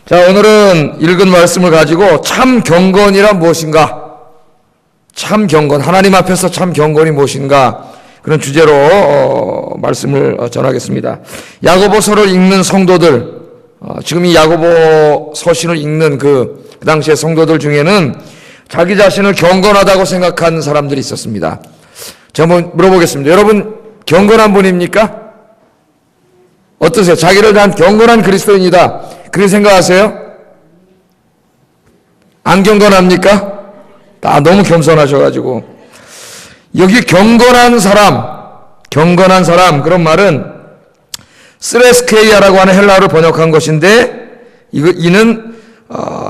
자, 오늘은 읽은 말씀을 가지고 참 경건이란 무엇인가? 참 경건, 하나님 앞에서 참 경건이 무엇인가? 그런 주제로 말씀을 전하겠습니다. 야고보서를 읽는 성도들, 지금 이 야고보 서신을 읽는 그 당시의 성도들 중에는 자기 자신을 경건하다고 생각한 사람들이 있었습니다. 제가 한번 물어보겠습니다. 여러분 경건한 분입니까? 어떠세요? 자기를 난 경건한 그리스도인이다, 그렇게 생각하세요? 안 경건합니까? 너무 겸손하셔가지고. 여기 경건한 사람, 그런 말은 스레스케이아라고 하는 헬라어를 번역한 것인데, 이는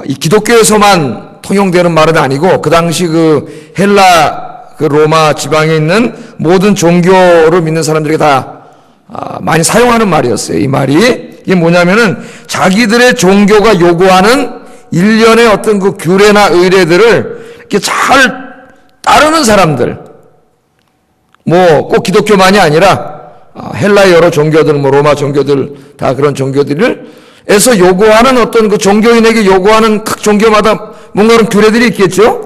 이 기독교에서만 통용되는 말은 아니고 그 당시 그 헬라 그 로마 지방에 있는 모든 종교를 믿는 사람들에게 다 많이 사용하는 말이었어요. 이 말이 이게 뭐냐면은 자기들의 종교가 요구하는 일련의 어떤 그 규례나 의례들을 이렇게 잘 따르는 사람들, 뭐 꼭 기독교만이 아니라 헬라의 여러 종교들, 뭐 로마 종교들, 다 그런 종교들에서 요구하는 어떤 그 종교인에게 요구하는 각 종교마다 뭔가 그런 규례들이 있겠죠.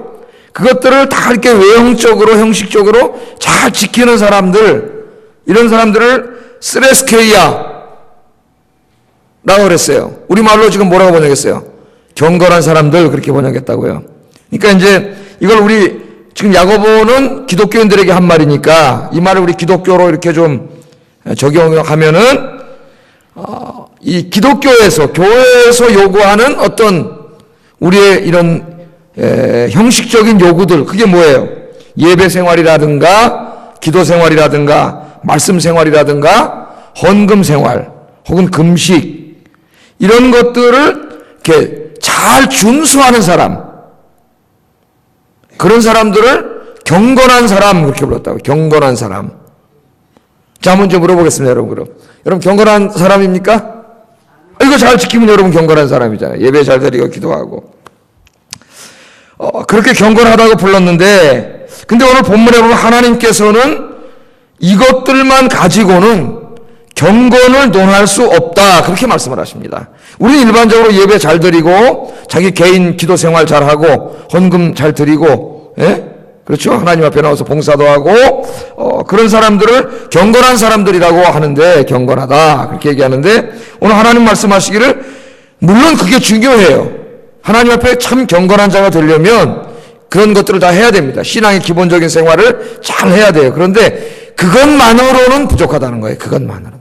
그것들을 다 이렇게 외형적으로, 형식적으로 잘 지키는 사람들, 이런 사람들을 스레스케이아라고 그랬어요. 우리말로 지금 뭐라고 번역했어요? 경건한 사람들, 그렇게 번역했다고요. 그러니까 이제 이걸 우리 지금 야고보는 기독교인들에게 한 말이니까 이 말을 우리 기독교로 이렇게 좀 적용하면은 이 기독교에서, 교회에서 요구하는 어떤 우리의 이런 형식적인 요구들, 그게 뭐예요? 예배 생활이라든가 기도 생활이라든가 말씀 생활이라든가 헌금 생활 혹은 금식, 이런 것들을 이렇게 잘 준수하는 사람, 그런 사람들을 경건한 사람, 그렇게 불렀다고. 경건한 사람. 자, 한번 좀 물어보겠습니다, 여러분. 그럼 여러분 경건한 사람입니까? 이거 잘 지키면 여러분 경건한 사람이잖아요. 예배 잘 드리고 기도하고. 그렇게 경건하다고 불렀는데, 근데 오늘 본문에 보면 하나님께서는 이것들만 가지고는 경건을 논할 수 없다, 그렇게 말씀을 하십니다. 우리는 일반적으로 예배 잘 드리고 자기 개인 기도 생활 잘하고 헌금 잘 드리고, 그렇죠? 하나님 앞에 나와서 봉사도 하고 그런 사람들을 경건한 사람들이라고 하는데, 경건하다 그렇게 얘기하는데, 오늘 하나님 말씀하시기를 물론 그게 중요해요. 하나님 앞에 참 경건한 자가 되려면 그런 것들을 다 해야 됩니다. 신앙의 기본적인 생활을 잘 해야 돼요. 그런데 그것만으로는 부족하다는 거예요. 그것만으로는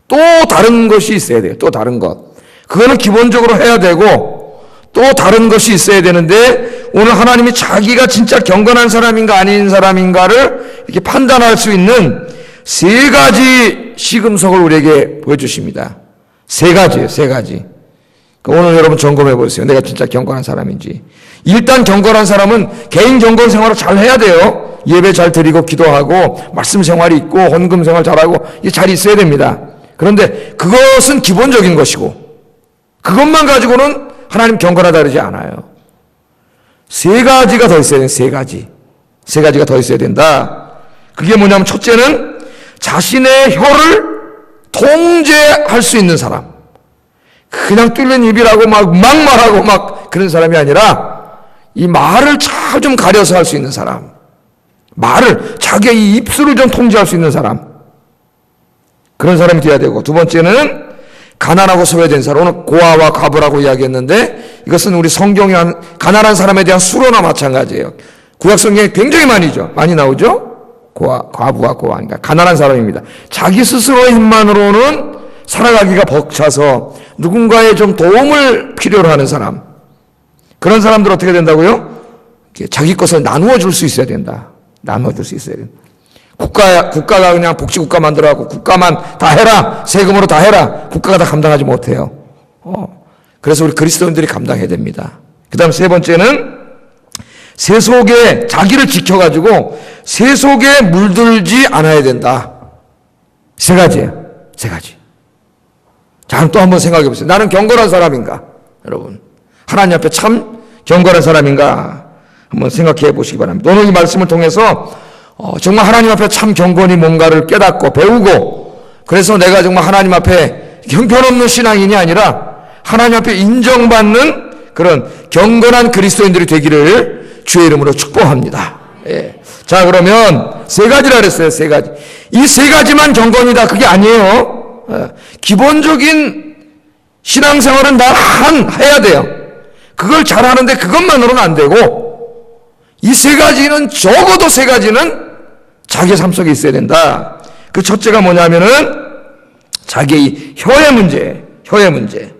또 다른 것이 있어야 돼요. 또 다른 것, 그거는 기본적으로 해야 되고 또 다른 것이 있어야 되는데, 오늘 하나님이 자기가 진짜 경건한 사람인가 아닌 사람인가를 이렇게 판단할 수 있는 세 가지 시금석을 우리에게 보여주십니다. 세 가지예요. 세 가지. 오늘 여러분 점검해 보세요. 내가 진짜 경건한 사람인지. 일단 경건한 사람은 개인 경건 생활을 잘 해야 돼요. 예배 잘 드리고 기도하고 말씀 생활이 있고 헌금 생활 잘하고 이게 잘 있어야 됩니다. 그런데 그것은 기본적인 것이고 그것만 가지고는 하나님 경건하다 그러지 않아요. 세 가지가 더 있어야 돼요. 세 가지. 세 가지가 더 있어야 된다. 그게 뭐냐면, 첫째는 자신의 혀를 통제할 수 있는 사람. 그냥 뚫린 입이라고 막 말하고 막 그런 사람이 아니라 이 말을 잘 좀 가려서 할 수 있는 사람, 말을, 자기의 이 입술을 좀 통제할 수 있는 사람, 그런 사람이 돼야 되고, 두 번째는 가난하고 소외된 사람. 오늘 고아와 과부라고 이야기했는데 이것은 우리 성경에 가난한 사람에 대한 수로나 마찬가지예요. 구약 성경에 굉장히 많이 나오죠. 과부와 고아, 그러니까 가난한 사람입니다. 자기 스스로의 힘만으로는 살아가기가 벅차서 누군가의 좀 도움을 필요로 하는 사람, 그런 사람들 어떻게 된다고요? 자기 것을 나누어 줄 수 있어야 된다. 나누어 줄 수 있어야 된다. 국가가 그냥 복지국가 만들어갖고 국가만 다 해라, 세금으로 다 해라, 국가가 다 감당하지 못해요. 그래서 우리 그리스도인들이 감당해야 됩니다. 그 다음 세 번째는 세속에, 자기를 지켜가지고 세속에 물들지 않아야 된다. 세 가지예요. 세 가지. 자, 그럼 또 한번 생각해 보세요. 나는 경건한 사람인가? 여러분, 하나님 앞에 참 경건한 사람인가? 한번 생각해 보시기 바랍니다. 오늘 이 말씀을 통해서 정말 하나님 앞에 참 경건이 뭔가를 깨닫고 배우고, 그래서 내가 정말 하나님 앞에 형편없는 신앙인이 아니라 하나님 앞에 인정받는 그런 경건한 그리스도인들이 되기를 주의 이름으로 축복합니다. 예. 자, 그러면 세 가지라 그랬어요. 세 가지. 이 세 가지만 경건이다. 그게 아니에요. 기본적인 신앙생활은 다 해야 돼요. 그걸 잘하는데 그것만으로는 안 되고, 이 세 가지는, 적어도 세 가지는 자기 삶 속에 있어야 된다. 그 첫째가 뭐냐면은 자기의 혀의 문제.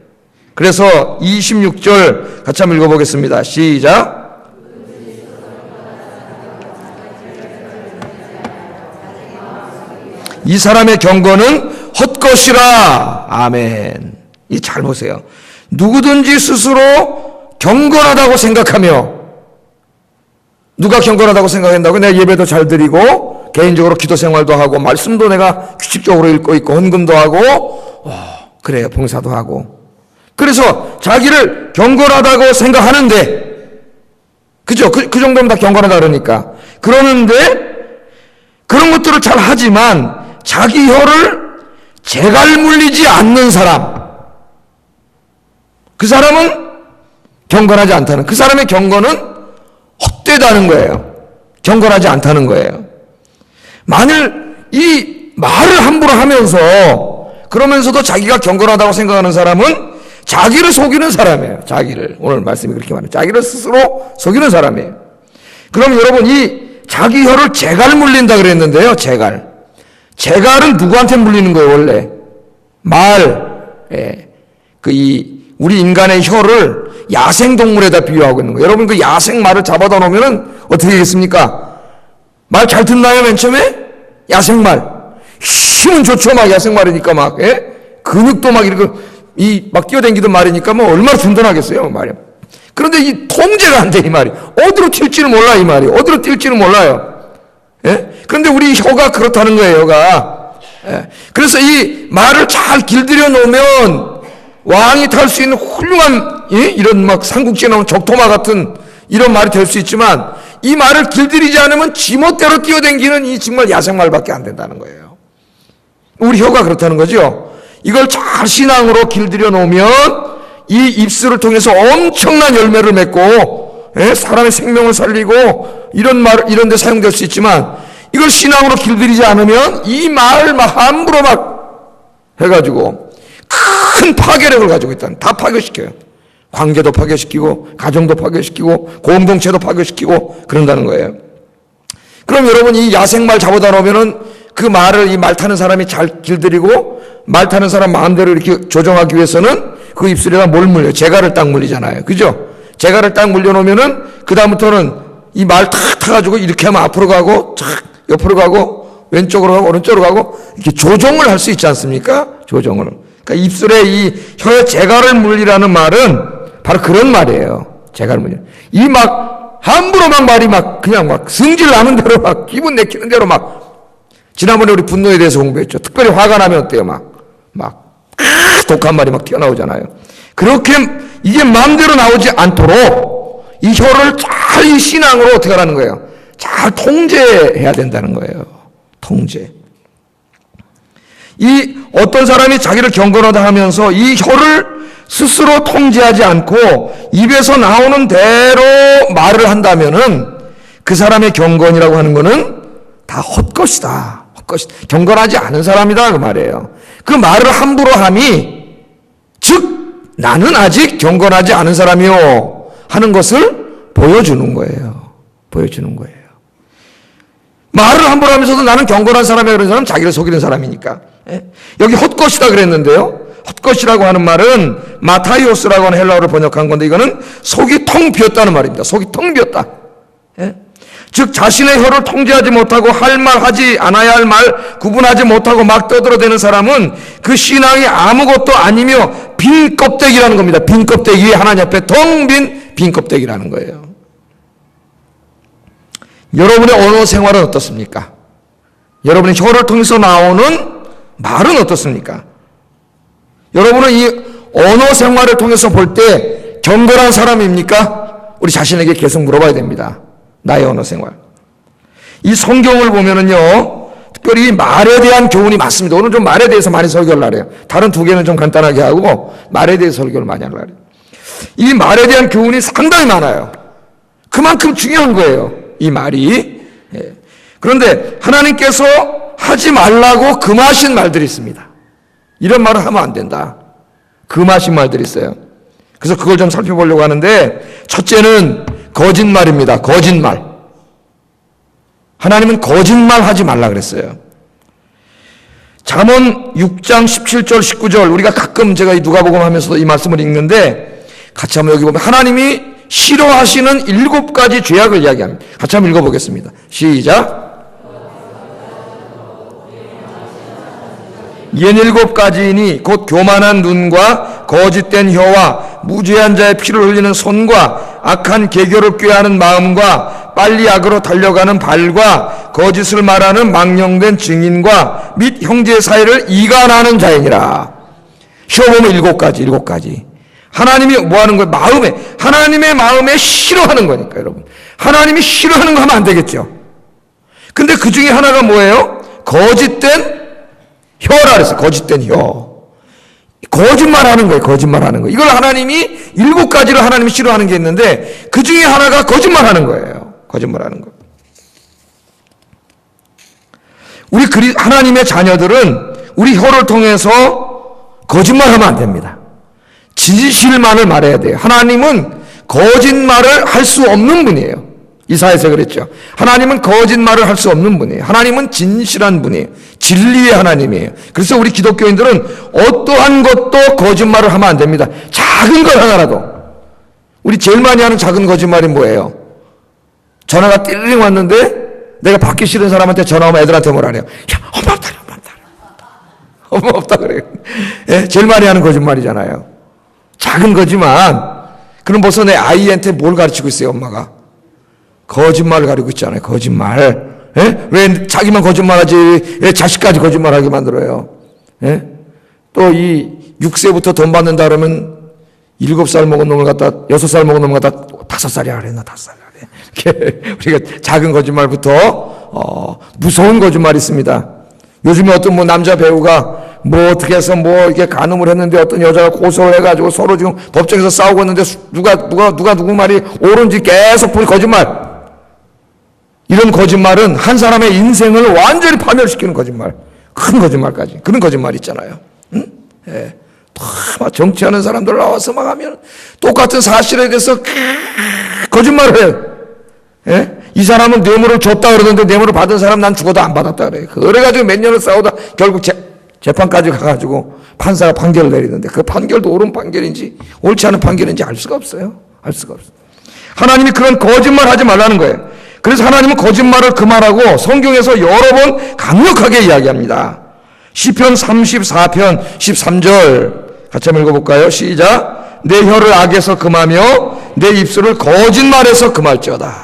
그래서 26절 같이 한번 읽어보겠습니다. 시작. 이 사람의 경건은 헛것이라. 아멘. 이 잘 보세요. 누구든지 스스로 경건하다고 생각하며, 누가 경건하다고 생각한다고? 내가 예배도 잘 드리고 개인적으로 기도 생활도 하고 말씀도 내가 규칙적으로 읽고 있고 헌금도 하고 그래요, 봉사도 하고. 그래서 자기를 경건하다고 생각하는데, 그죠? 그 정도면 다 경건하다 그러니까. 그러는데 그런 것들을 잘 하지만 자기 혀를 재갈 물리지 않는 사람, 그 사람은 경건하지 않다는, 그 사람의 경건은 헛되다는 거예요. 경건하지 않다는 거예요. 만일 이 말을 함부로 하면서 그러면서도 자기가 경건하다고 생각하는 사람은 자기를 속이는 사람이에요. 자기를. 오늘 말씀이 그렇게 말해요. 자기를 스스로 속이는 사람이에요. 그럼 여러분, 이 자기 혀를 재갈 물린다 그랬는데요. 재갈은 누구한테 물리는 거예요, 원래? 예. 우리 인간의 혀를 야생동물에다 비유하고 있는 거예요. 여러분, 그 야생 말을 잡아다 놓으면 어떻게 되겠습니까? 말 잘 듣나요, 맨 처음에? 야생말. 힘은 좋죠, 막 야생말이니까 막, 예? 근육도 막 이렇게, 막 뛰어다니던 말이니까 뭐 얼마나 든든하겠어요, 말이야. 그런데 이 통제가 안 돼, 이 말이. 어디로 튈지는 몰라, 이 말이. 어디로 뛸지는 몰라요. 예? 그런데 우리 혀가 그렇다는 거예요, 혀가. 예? 그래서 이 말을 잘 길들여 놓으면 왕이 탈 수 있는 훌륭한, 예? 이런 막 삼국지에 나오는 적토마 같은 이런 말이 될 수 있지만, 이 말을 길들이지 않으면 지멋대로 뛰어댕기는 이 정말 야생말밖에 안 된다는 거예요. 우리 혀가 그렇다는 거죠. 이걸 잘 신앙으로 길들여 놓으면 이 입술을 통해서 엄청난 열매를 맺고, 예? 사람의 생명을 살리고 이런 데 사용될 수 있지만, 이걸 신앙으로 길들이지 않으면 이 말을 막 함부로 막 해가지고 큰 파괴력을 가지고 있다는, 다 파괴시켜요. 관계도 파괴시키고 가정도 파괴시키고 공동체도 파괴시키고 그런다는 거예요. 그럼 여러분, 이 야생말 잡아다 놓으면은 그 말을 이 말 타는 사람이 잘 길들이고 말 타는 사람 마음대로 이렇게 조정하기 위해서는 그 입술에다 뭘 물려요? 재갈을 딱 물리잖아요. 그죠? 재갈을 딱 물려놓으면은 그다음부터는 이 말 탁 타가지고 이렇게 하면 앞으로 가고 탁 옆으로 가고 왼쪽으로 가고 오른쪽으로 가고 이렇게 조정을 할 수 있지 않습니까? 조정을. 그러니까 입술에 이 혀에 재갈을 물리라는 말은 바로 그런 말이에요. 재갈을 물리. 이 막 함부로 막 말이 막 그냥 막 성질 나는 대로 막 기분 내키는 대로 막. 지난번에 우리 분노에 대해서 공부했죠. 특별히 화가 나면 어때요? 막 독한 말이 막 튀어나오잖아요. 그렇게 이게 마음대로 나오지 않도록 이 혀를 잘 이 신앙으로 어떻게 하라는 거예요? 잘 통제해야 된다는 거예요. 통제. 이 어떤 사람이 자기를 경건하다 하면서 이 혀를 스스로 통제하지 않고 입에서 나오는 대로 말을 한다면은 그 사람의 경건이라고 하는 거는 다 헛것이다. 경건하지 않은 사람이다, 그 말이에요. 그 말을 함부로 함이, 즉 나는 아직 경건하지 않은 사람이요 하는 것을 보여주는 거예요. 말을 함부로 하면서도 나는 경건한 사람이야 그런 사람은 자기를 속이는 사람이니까. 여기 헛것이다 그랬는데요. 헛것이라고 하는 말은 마타이오스라고 하는 헬라어를 번역한 건데, 이거는 속이 텅 비었다는 말입니다. 속이 텅 비었다. 즉 자신의 혀를 통제하지 못하고 할 말 하지 않아야 할 말 구분하지 못하고 막 떠들어대는 사람은 그 신앙이 아무것도 아니며 빈 껍데기라는 겁니다. 빈 껍데기, 하나님 앞에 텅 빈 빈 껍데기라는 거예요. 여러분의 언어 생활은 어떻습니까? 여러분의 혀를 통해서 나오는 말은 어떻습니까? 여러분은 이 언어 생활을 통해서 볼 때 경건한 사람입니까? 우리 자신에게 계속 물어봐야 됩니다. 나의 언어 생활. 이 성경을 보면은요, 특별히 말에 대한 교훈이 많습니다. 오늘 좀 말에 대해서 많이 설교를 하래요. 다른 두 개는 좀 간단하게 하고 말에 대해서 설교를 많이 하려고 해요. 이 말에 대한 교훈이 상당히 많아요. 그만큼 중요한 거예요, 이 말이. 그런데 하나님께서 하지 말라고 금하신 말들이 있습니다. 이런 말을 하면 안 된다. 금하신 말들이 있어요. 그래서 그걸 좀 살펴보려고 하는데, 첫째는 거짓말입니다. 거짓말. 하나님은 거짓말 하지 말라 그랬어요. 잠언 6장 17절 19절, 우리가 가끔 제가 이 누가복음 하면서도 이 말씀을 읽는데, 같이 한번 여기 보면 하나님이 싫어하시는 7가지 죄악을 이야기합니다. 같이 한번 읽어보겠습니다. 시작. 67가지이니 곧 교만한 눈과 거짓된 혀와 무죄한 자의 피를 흘리는 손과 악한 계교를 꾀하는 마음과 빨리 악으로 달려가는 발과 거짓을 말하는 망령된 증인과 및 형제 사이를 이간하는 자이니라. 쉬어보면 7가지. 하나님이 뭐 하는 거예요? 마음에, 하나님의 마음에 싫어하는 거니까, 여러분. 하나님이 싫어하는 거 하면 안 되겠죠. 근데 그 중에 하나가 뭐예요? 거짓된 혀라 그랬어요. 거짓된 혀. 거짓말하는 거예요. 거짓말하는 거. 이걸 하나님이 7가지를 하나님이 싫어하는 게 있는데 그 중에 하나가 거짓말하는 거예요. 거짓말하는 거. 우리 하나님의 자녀들은 우리 혀를 통해서 거짓말하면 안 됩니다. 진실만을 말해야 돼요. 하나님은 거짓말을 할 수 없는 분이에요. 이사야서 그랬죠. 하나님은 거짓말을 할 수 없는 분이에요. 하나님은 진실한 분이에요. 진리의 하나님이에요. 그래서 우리 기독교인들은 어떠한 것도 거짓말을 하면 안 됩니다. 작은 것 하나라도. 우리 제일 많이 하는 작은 거짓말이 뭐예요? 전화가 띠링 왔는데 내가 받기 싫은 사람한테 전화 오면 애들한테 뭐라 그래요? 야, 엄마 없다. 엄마 없다 그래요. 예, 제일 많이 하는 거짓말이잖아요. 작은 거지만 그럼 벌써 내 아이한테 뭘 가르치고 있어요, 엄마가? 거짓말을 가리고 있잖아요. 거짓말. 예? 왜 자기만 거짓말하지? 왜 자식까지 거짓말하게 만들어요? 예? 또 이 6세부터 돈 받는다 그러면 7살 먹은 놈을 갖다 6살 먹은 놈을 갖다 5살이라 그랬나 5살이라 그래. 이렇게 우리가 작은 거짓말부터 무서운 거짓말이 있습니다. 요즘에 어떤 뭐 남자 배우가 뭐 어떻게 해서 뭐 이렇게 간음을 했는데 어떤 여자가 고소를 해가지고 서로 지금 법정에서 싸우고 있는데 누가 누구 말이 옳은지 계속 볼 거짓말. 이런 거짓말은 한 사람의 인생을 완전히 파멸시키는 거짓말. 큰 거짓말까지. 그런 거짓말 있잖아요. 응? 예. 막 정치하는 사람들 나와서 막 하면 똑같은 사실에 대해서 거짓말을 해요. 예? 이 사람은 뇌물을 줬다 그러는데 뇌물을 받은 사람 난 죽어도 안 받았다 그래요. 그래가지고 몇 년을 싸우다 결국 재판까지 가가지고 판사가 판결을 내리는데 그 판결도 옳은 판결인지 옳지 않은 판결인지 알 수가 없어요. 알 수가 없어요. 하나님이 그런 거짓말 하지 말라는 거예요. 그래서 하나님은 거짓말을 그만하고 성경에서 여러 번 강력하게 이야기합니다. 시편 34편 13절 같이 한번 읽어볼까요? 시작. 내 혀를 악에서 금하며 내 입술을 거짓말에서 금할지어다.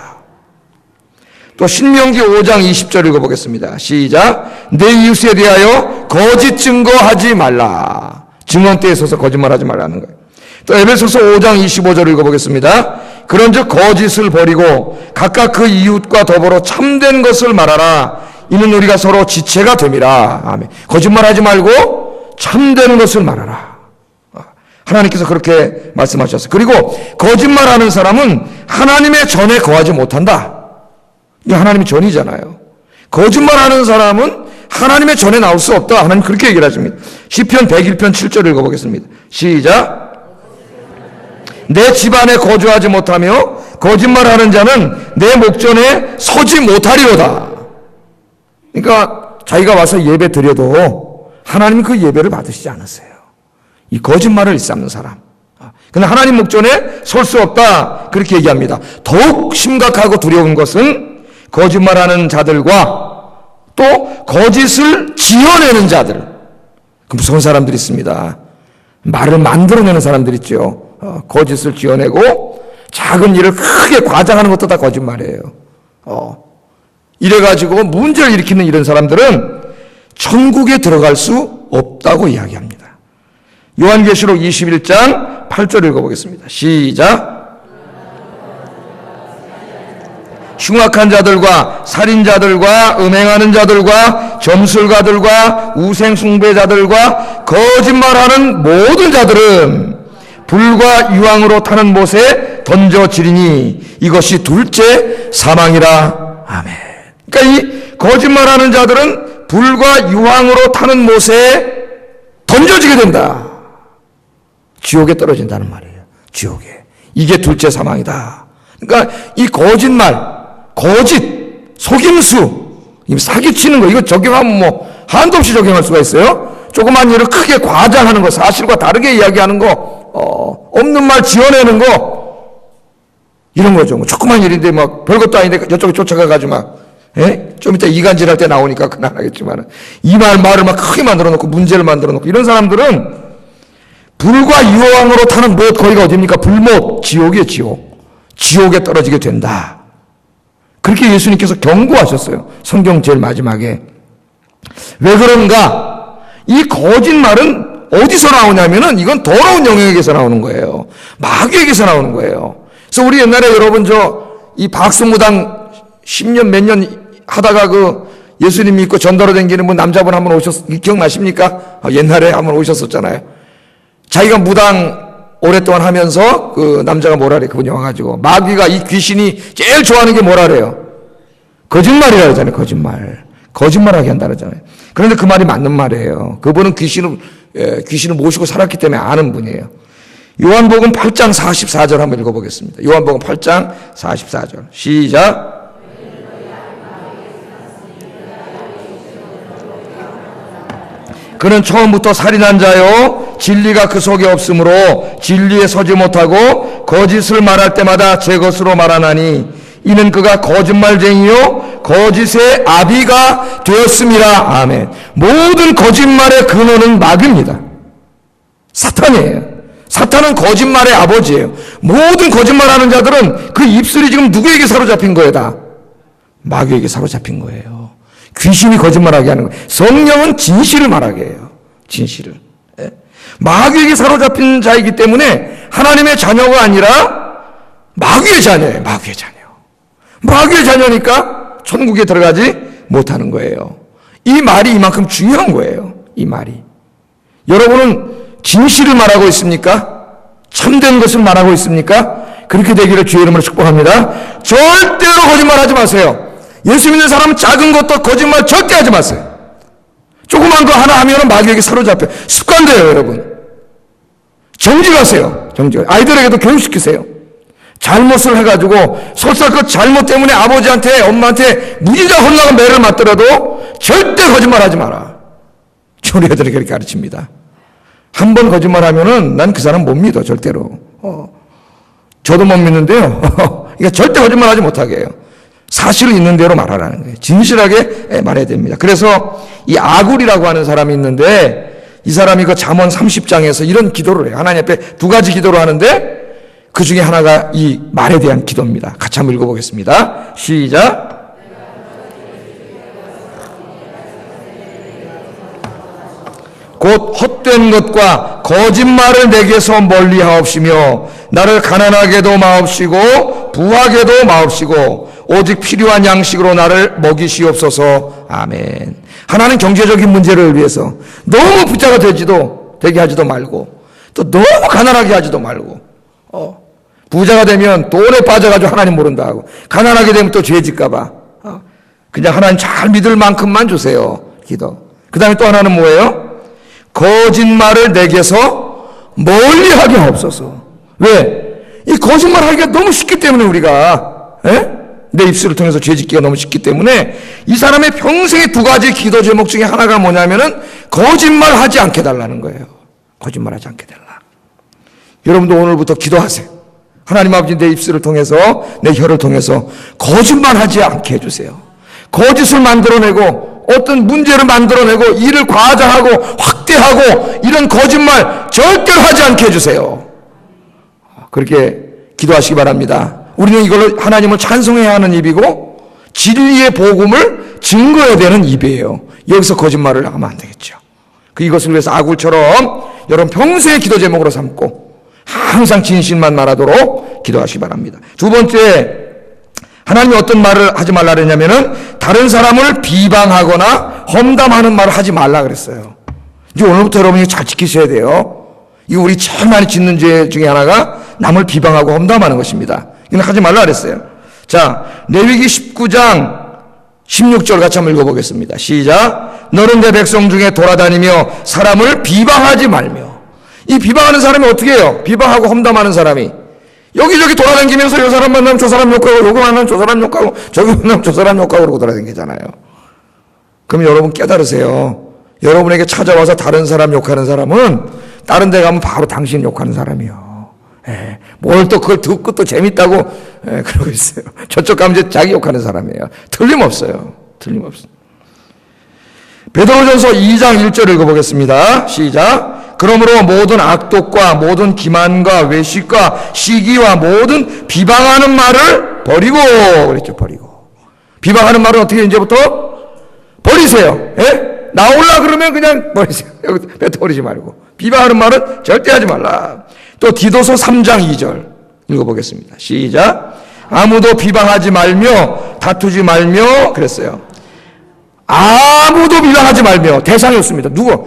또 신명기 5장 20절 읽어보겠습니다. 시작. 내 이웃에 대하여 거짓 증거하지 말라. 증언대에 서서 거짓말하지 말라는 거예요. 또 에베소서 5장 25절 읽어보겠습니다. 그런즉 거짓을 버리고 각각 그 이웃과 더불어 참된 것을 말하라. 이는 우리가 서로 지체가 됨이라. 아멘. 거짓말하지 말고 참된 것을 말하라. 하나님께서 그렇게 말씀하셨어요. 그리고 거짓말하는 사람은 하나님의 전에 거하지 못한다. 이 하나님의 전이잖아요. 거짓말하는 사람은 하나님의 전에 나올 수 없다. 하나님 그렇게 얘기를 하십니다. 시편 101편 7절 읽어보겠습니다. 시작. 내 집안에 거주하지 못하며 거짓말하는 자는 내 목전에 서지 못하리로다. 그러니까 자기가 와서 예배 드려도 하나님은 그 예배를 받으시지 않으세요. 이 거짓말을 일삼는 사람. 근데 하나님 목전에 설 수 없다. 그렇게 얘기합니다. 더욱 심각하고 두려운 것은 거짓말하는 자들과 또 거짓을 지어내는 자들. 그 무서운 사람들이 있습니다. 말을 만들어내는 사람들 있죠. 거짓을 지어내고 작은 일을 크게 과장하는 것도 다 거짓말이에요. 이래가지고 문제를 일으키는 이런 사람들은 천국에 들어갈 수 없다고 이야기합니다. 요한계시록 21장 8절 읽어보겠습니다. 시작. 흉악한 자들과 살인자들과 음행하는 자들과 점술가들과 우생숭배자들과 거짓말하는 모든 자들은 불과 유황으로 타는 못에 던져지리니 이것이 둘째 사망이라. 아멘. 그러니까 이 거짓말하는 자들은 불과 유황으로 타는 못에 던져지게 된다. 지옥에 떨어진다는 말이에요. 지옥에. 이게 둘째 사망이다. 그러니까 이 거짓말, 거짓, 속임수, 사기치는 거, 이거 적용하면 뭐 한도 없이 적용할 수가 있어요. 조그만 일을 크게 과장하는 거, 사실과 다르게 이야기하는 거, 없는 말 지어내는 거, 이런 거죠. 뭐 조그만 일인데 막 별것도 아닌데 저쪽에 쫓아가가지고 막, 좀 이따 이간질 할 때 나오니까 그날 하겠지만, 이 말을 막 크게 만들어 놓고 문제를 만들어 놓고, 이런 사람들은 불과 유황으로 타는 못, 거기가 어디입니까? 불못, 지옥이에요, 지옥. 지옥에 떨어지게 된다. 그렇게 예수님께서 경고하셨어요. 성경 제일 마지막에. 왜 그런가? 이 거짓말은 어디서 나오냐면은 이건 더러운 영역에서 나오는 거예요. 마귀에게서 나오는 거예요. 그래서 우리 옛날에 여러분 이 박수무당 10년 몇 년 하다가 그 예수님 믿고 전도로 다니는 분 남자분 한번 기억나십니까? 옛날에 한번 오셨었잖아요. 자기가 무당 오랫동안 하면서 그 남자가 뭐라래, 그분이 와가지고 마귀가, 이 귀신이 제일 좋아하는 게 뭐라래요? 거짓말이라 그러잖아요. 거짓말하게 한다 그러잖아요. 그런데 그 말이 맞는 말이에요. 그분은 귀신을 모시고 살았기 때문에 아는 분이에요. 요한복음 8장 44절 한번 읽어보겠습니다. 요한복음 8장 44절 시작. 그는 처음부터 살인한 자요, 진리가 그 속에 없으므로 진리에 서지 못하고 거짓을 말할 때마다 제 것으로 말하나니 이는 그가 거짓말쟁이요 거짓의 아비가 되었음이라. 아멘. 모든 거짓말의 근원은 마귀입니다. 사탄이에요. 사탄은 거짓말의 아버지예요. 모든 거짓말하는 자들은 그 입술이 지금 누구에게 사로잡힌 거예요? 다 마귀에게 사로잡힌 거예요. 귀신이 거짓말하게 하는 거예요. 성령은 진실을 말하게 해요. 진실을. 마귀에게 사로잡힌 자이기 때문에 하나님의 자녀가 아니라 마귀의 자녀예요. 마귀의 자녀. 마귀의 자녀니까 천국에 들어가지 못하는 거예요. 이 말이 이만큼 중요한 거예요. 이 말이. 여러분은 진실을 말하고 있습니까? 참된 것을 말하고 있습니까? 그렇게 되기를 주의 이름으로 축복합니다. 절대로 거짓말하지 마세요. 예수 믿는 사람은 작은 것도 거짓말 절대 하지 마세요. 조그만 거 하나 하면 마귀에게 사로잡혀. 습관돼요, 여러분. 정직하세요. 아이들에게도 교육시키세요. 잘못을 해가지고 설사 그 잘못 때문에 아버지한테 엄마한테 무지장 혼나고 매를 맞더라도 절대 거짓말하지 마라. 우리 애들에게 그렇게 가르칩니다. 한 번 거짓말하면은 난 그 사람 못 믿어, 절대로. 저도 못 믿는데요. 그러니까 절대 거짓말하지 못하게 해요. 사실을 있는 대로 말하라는 거예요. 진실하게 말해야 됩니다. 그래서 이 아굴이라고 하는 사람이 있는데, 이 사람이 그 잠언 30장에서 이런 기도를 해요. 하나님 앞에 두 가지 기도를 하는데 그 중에 하나가 이 말에 대한 기도입니다. 같이 한번 읽어보겠습니다. 시작. 곧 헛된 것과 거짓말을 내게서 멀리 하옵시며 나를 가난하게도 마옵시고 부하게도 마옵시고 오직 필요한 양식으로 나를 먹이시옵소서. 아멘. 하나는 경제적인 문제를 위해서 너무 부자가 되게 하지도 말고 또 너무 가난하게 하지도 말고 부자가 되면 돈에 빠져가지고 하나님 모른다 하고 가난하게 되면 또 죄 짓까 봐 그냥 하나님 잘 믿을 만큼만 주세요. 기도. 그 다음에 또 하나는 뭐예요? 거짓말을 내게서 멀리하게 하옵소서. 왜? 이 거짓말 하기가 너무 쉽기 때문에 우리가 내 입술을 통해서 죄짓기가 너무 쉽기 때문에 이 사람의 평생의 두 가지 기도 제목 중에 하나가 뭐냐면은 거짓말하지 않게 달라는 거예요. 거짓말하지 않게 달라. 여러분도 오늘부터 기도하세요. 하나님 아버지, 내 입술을 통해서 내 혀를 통해서 거짓말하지 않게 해주세요. 거짓을 만들어내고 어떤 문제를 만들어내고 일을 과장하고 확대하고 이런 거짓말 절대로 하지 않게 해주세요. 그렇게 기도하시기 바랍니다. 우리는 이걸로 하나님을 찬송해야 하는 입이고 진리의 복음을 증거해야 되는 입이에요. 여기서 거짓말을 하면 안 되겠죠. 이것을 위해서 아굴처럼 여러분 평생의 기도 제목으로 삼고 항상 진실만 말하도록 기도하시기 바랍니다. 두 번째, 하나님이 어떤 말을 하지 말라 그랬냐면은 다른 사람을 비방하거나 험담하는 말을 하지 말라 그랬어요. 이제 오늘부터 여러분이 잘 지키셔야 돼요. 이거 우리 제일 많이 짓는 죄 중에 하나가 남을 비방하고 험담하는 것입니다. 이건 하지 말라 그랬어요. 자, 레위기 19장 16절 같이 한번 읽어보겠습니다. 시작. 너는 내 백성 중에 돌아다니며 사람을 비방하지 말며. 이 비방하는 사람이 어떻게 해요? 비방하고 험담하는 사람이 여기저기 돌아다니면서 이 사람 만나면 저 사람 욕하고, 요거 만나면 저 사람 욕하고, 저기 만나면 저 사람 욕하고 그러고 돌아다니잖아요. 그럼 여러분 깨달으세요. 여러분에게 찾아와서 다른 사람 욕하는 사람은 다른 데 가면 바로 당신 욕하는 사람이요. 예, 뭘 또 그걸 듣고 또 재밌다고 그러고 있어요. 저쪽 가면 이제 자기 욕하는 사람이에요. 틀림없어요. 틀림없어요. 베드로전서 2장 1절 읽어보겠습니다. 시작. 그러므로 모든 악독과 모든 기만과 외식과 시기와 모든 비방하는 말을 버리고 그랬죠. 버리고. 비방하는 말은 어떻게 이제부터 버리세요. 예? 나올라 그러면 그냥 버리세요. 여기 뱉어버리지 말고. 비방하는 말은 절대 하지 말라. 또 디도서 3장 2절 읽어보겠습니다. 시작. 아무도 비방하지 말며 다투지 말며 그랬어요. 아무도 비방하지 말며. 대상이 없습니다. 누구?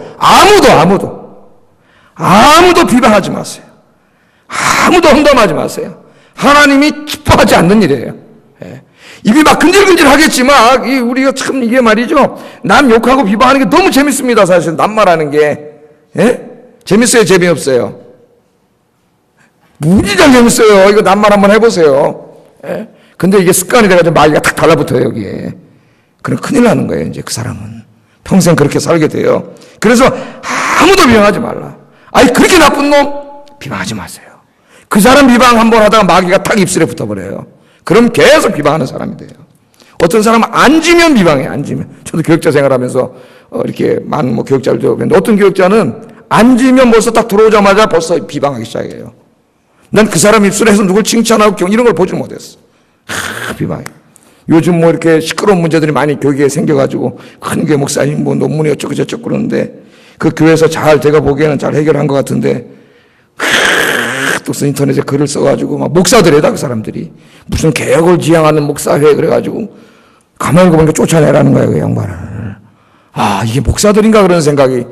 아무도 비방하지 마세요. 아무도 험담하지 마세요. 하나님이 기뻐하지 않는 일이에요. 예. 입이 막 근질근질 하겠지만 우리가 참 이게 말이죠. 남 욕하고 비방하는 게 너무 재밌습니다. 사실 남 말하는 게. 예? 재밌어요? 재미없어요? 무지장 재밌어요. 이거 남 말 한번 해보세요. 예? 근데 이게 습관이 돼가지고 마귀가 탁 달라붙어요 여기에. 그럼 큰일 나는 거예요. 이제 그 사람은 평생 그렇게 살게 돼요. 그래서 아무도 비방하지 말라. 아니 그렇게 나쁜 놈 비방하지 마세요. 그 사람 비방 한번 하다가 마귀가 탁 입술에 붙어버려요. 그럼 계속 비방하는 사람이 돼요. 어떤 사람은 앉으면 비방해요. 앉으면. 저도 교육자 생활하면서 이렇게 많은 교육자들도 봤는데 어떤 교육자는 앉으면 벌써 딱 들어오자마자 벌써 비방하기 시작해요. 난 그 사람 입술에서 누굴 칭찬하고 이런 걸 보지 못했어. 비방해. 요즘 이렇게 시끄러운 문제들이 많이 교육에 생겨가지고 큰 교회 목사님 논문이 어쩌고 저쩌고 그러는데 그 교회에서 잘 제가 보기에는 잘 해결한 것 같은데 또 인터넷에 글을 써가지고 막 목사들이다 그 사람들이 무슨 개혁을 지향하는 목사회 그래가지고 가만히 보니까 쫓아내라는 거예요 그 양반을. 아 이게 목사들인가 그런 생각이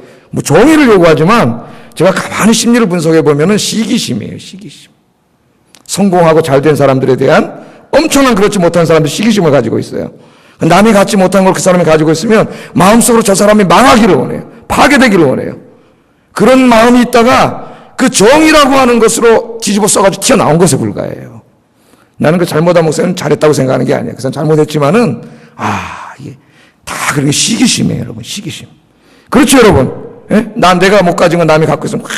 정의를 요구하지만 제가 가만히 심리를 분석해 보면은 시기심이에요. 시기심. 성공하고 잘된 사람들에 대한 엄청난 그렇지 못한 사람들 시기심을 가지고 있어요. 남이 갖지 못한 걸 그 사람이 가지고 있으면 마음속으로 저 사람이 망하기를 원해요. 파괴되기를 원해요. 그런 마음이 있다가 그 정의라고 하는 것으로 뒤집어 써가지고 튀어나온 것에 불과해요. 나는 그 잘못한 목사는 잘했다고 생각하는 게 아니에요. 그 사람 잘못했지만은 이게 다 그런 게 시기심이에요. 여러분 시기심. 그렇죠 여러분. 예? 내가 못 가진 건 남이 갖고 있으면 확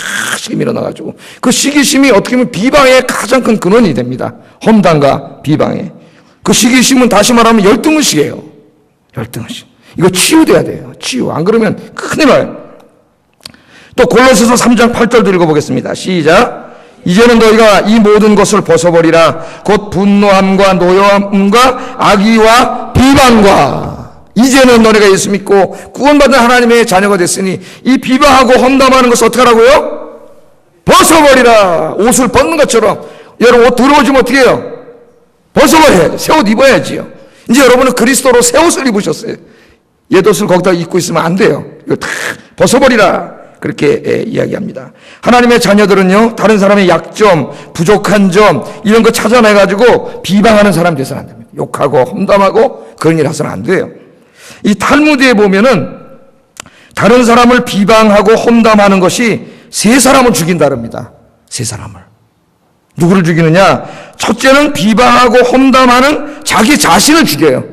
밀어나가지고 그 시기심이 어떻게 보면 비방의 가장 큰 근원이 됩니다. 험담과 비방의 그 시기심은 다시 말하면 열등의식이에요. 열등의식. 이거 치유돼야 돼요. 치유. 안 그러면 큰일 나요. 또 골로새서 3장 8절도 읽어보겠습니다. 시작. 이제는 너희가 이 모든 것을 벗어버리라. 곧 분노함과 노여움과 악의와 비방과. 이제는 너네가 예수 믿고 구원받은 하나님의 자녀가 됐으니 이 비방하고 험담하는 것을 어떻게 하라고요? 벗어버리라. 옷을 벗는 것처럼. 여러분 옷 더러워지면 어떻게 해요? 벗어버려야죠. 새 옷 입어야지요. 이제 여러분은 그리스도로 새 옷을 입으셨어요. 옛옷을 거기다 입고 있으면 안 돼요. 이거 다 벗어버리라. 그렇게 이야기합니다. 하나님의 자녀들은요, 다른 사람의 약점, 부족한 점, 이런 거 찾아내가지고 비방하는 사람 돼서는 안 됩니다. 욕하고 험담하고 그런 일 해서는 안 돼요. 이 탈무드에 보면은 다른 사람을 비방하고 험담하는 것이 세 사람을 죽인다릅니다. 세 사람을. 누구를 죽이느냐? 첫째는 비방하고 험담하는 자기 자신을 죽여요.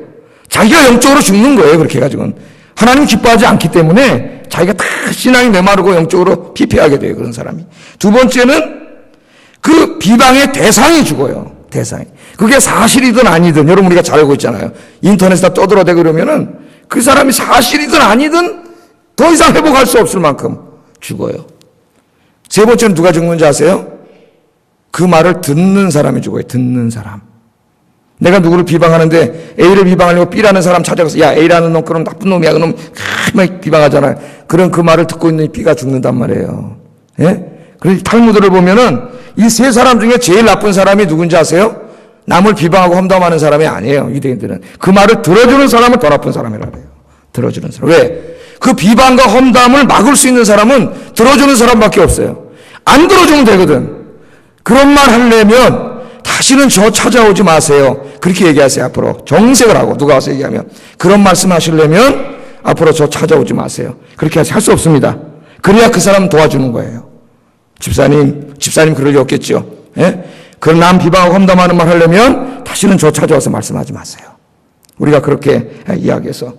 자기가 영적으로 죽는 거예요. 그렇게 해가지고는. 하나님 기뻐하지 않기 때문에 자기가 다 신앙이 메마르고 영적으로 피폐하게 돼요. 그런 사람이. 두 번째는 그 비방의 대상이 죽어요. 대상이. 그게 사실이든 아니든 여러분 우리가 잘 알고 있잖아요. 인터넷에다 떠들어대고 그러면은 그 사람이 사실이든 아니든 더 이상 회복할 수 없을 만큼 죽어요. 세 번째는 누가 죽는지 아세요? 그 말을 듣는 사람이 죽어요. 듣는 사람. 내가 누구를 비방하는데 A를 비방하려고 B라는 사람 찾아가서 야 A라는 놈 그럼 나쁜 놈이야. 그럼 막 비방하잖아요. 그럼 그 말을 듣고 있는 B가 죽는단 말이에요. 예? 그래서 탈무드를 보면은 이 세 사람 중에 제일 나쁜 사람이 누군지 아세요? 남을 비방하고 험담하는 사람이 아니에요. 유대인들은 그 말을 들어주는 사람은 더 나쁜 사람이라 그래요. 들어주는 사람. 왜? 그 비방과 험담을 막을 수 있는 사람은 들어주는 사람밖에 없어요. 안 들어주면 되거든. 그런 말 하려면 다시는 저 찾아오지 마세요. 그렇게 얘기하세요. 앞으로 정색을 하고 누가 와서 얘기하면 그런 말씀 하시려면 앞으로 저 찾아오지 마세요. 그렇게 할 수 없습니다. 그래야 그 사람 도와주는 거예요. 집사님 그럴 리 없겠죠. 예? 그런 남 비방하고 험담하는 말 하려면 다시는 저 찾아와서 말씀하지 마세요. 우리가 그렇게 이야기해서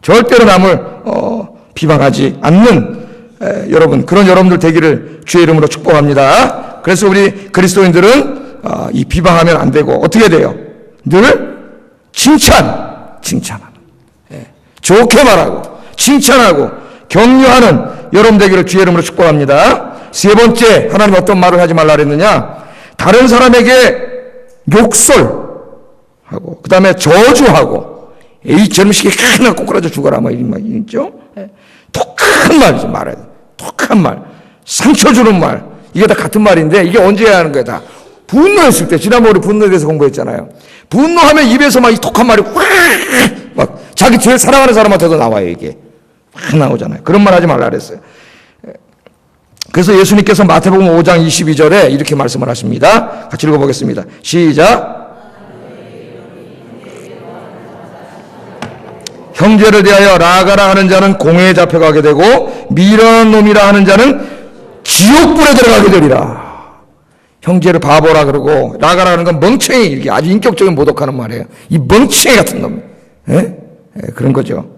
절대로 남을 비방하지 않는 여러분, 그런 여러분들 되기를 주의 이름으로 축복합니다. 그래서 우리 그리스도인들은 이 비방하면 안 되고 어떻게 돼요? 늘 칭찬하는, 좋게 말하고 칭찬하고 격려하는 여러분 되기를 주의 이름으로 축복합니다. 세 번째, 하나님 어떤 말을 하지 말라 그랬느냐? 다른 사람에게 욕설하고 그 다음에 저주하고 이 젊으시게 하나 꼬꾸라져 죽어라 뭐 이런 말 있죠? 독한 말이지 말아야 돼. 독한 말, 상처 주는 말, 이게 다 같은 말인데 이게 언제 해야 하는 거야? 다 분노했을 때. 지난번에 우리 분노에 대해서 공부했잖아요. 분노하면 입에서 막 이 독한 말이 막 자기 제일 사랑하는 사람한테도 나와요. 이게 막 나오잖아요. 그런 말 하지 말라 그랬어요. 그래서 예수님께서 마태복음 5장 22절에 이렇게 말씀을 하십니다. 같이 읽어보겠습니다. 시작. 형제를 대하여 라가라 하는 자는 공회에 잡혀가게 되고 미련한 놈이라 하는 자는 지옥불에 들어가게 되리라. 형제를 바보라 그러고 라가라 하는 건 멍청이, 이렇게 아주 인격적인 모독하는 말이에요. 이 멍청이 같은 놈, 그런 거죠.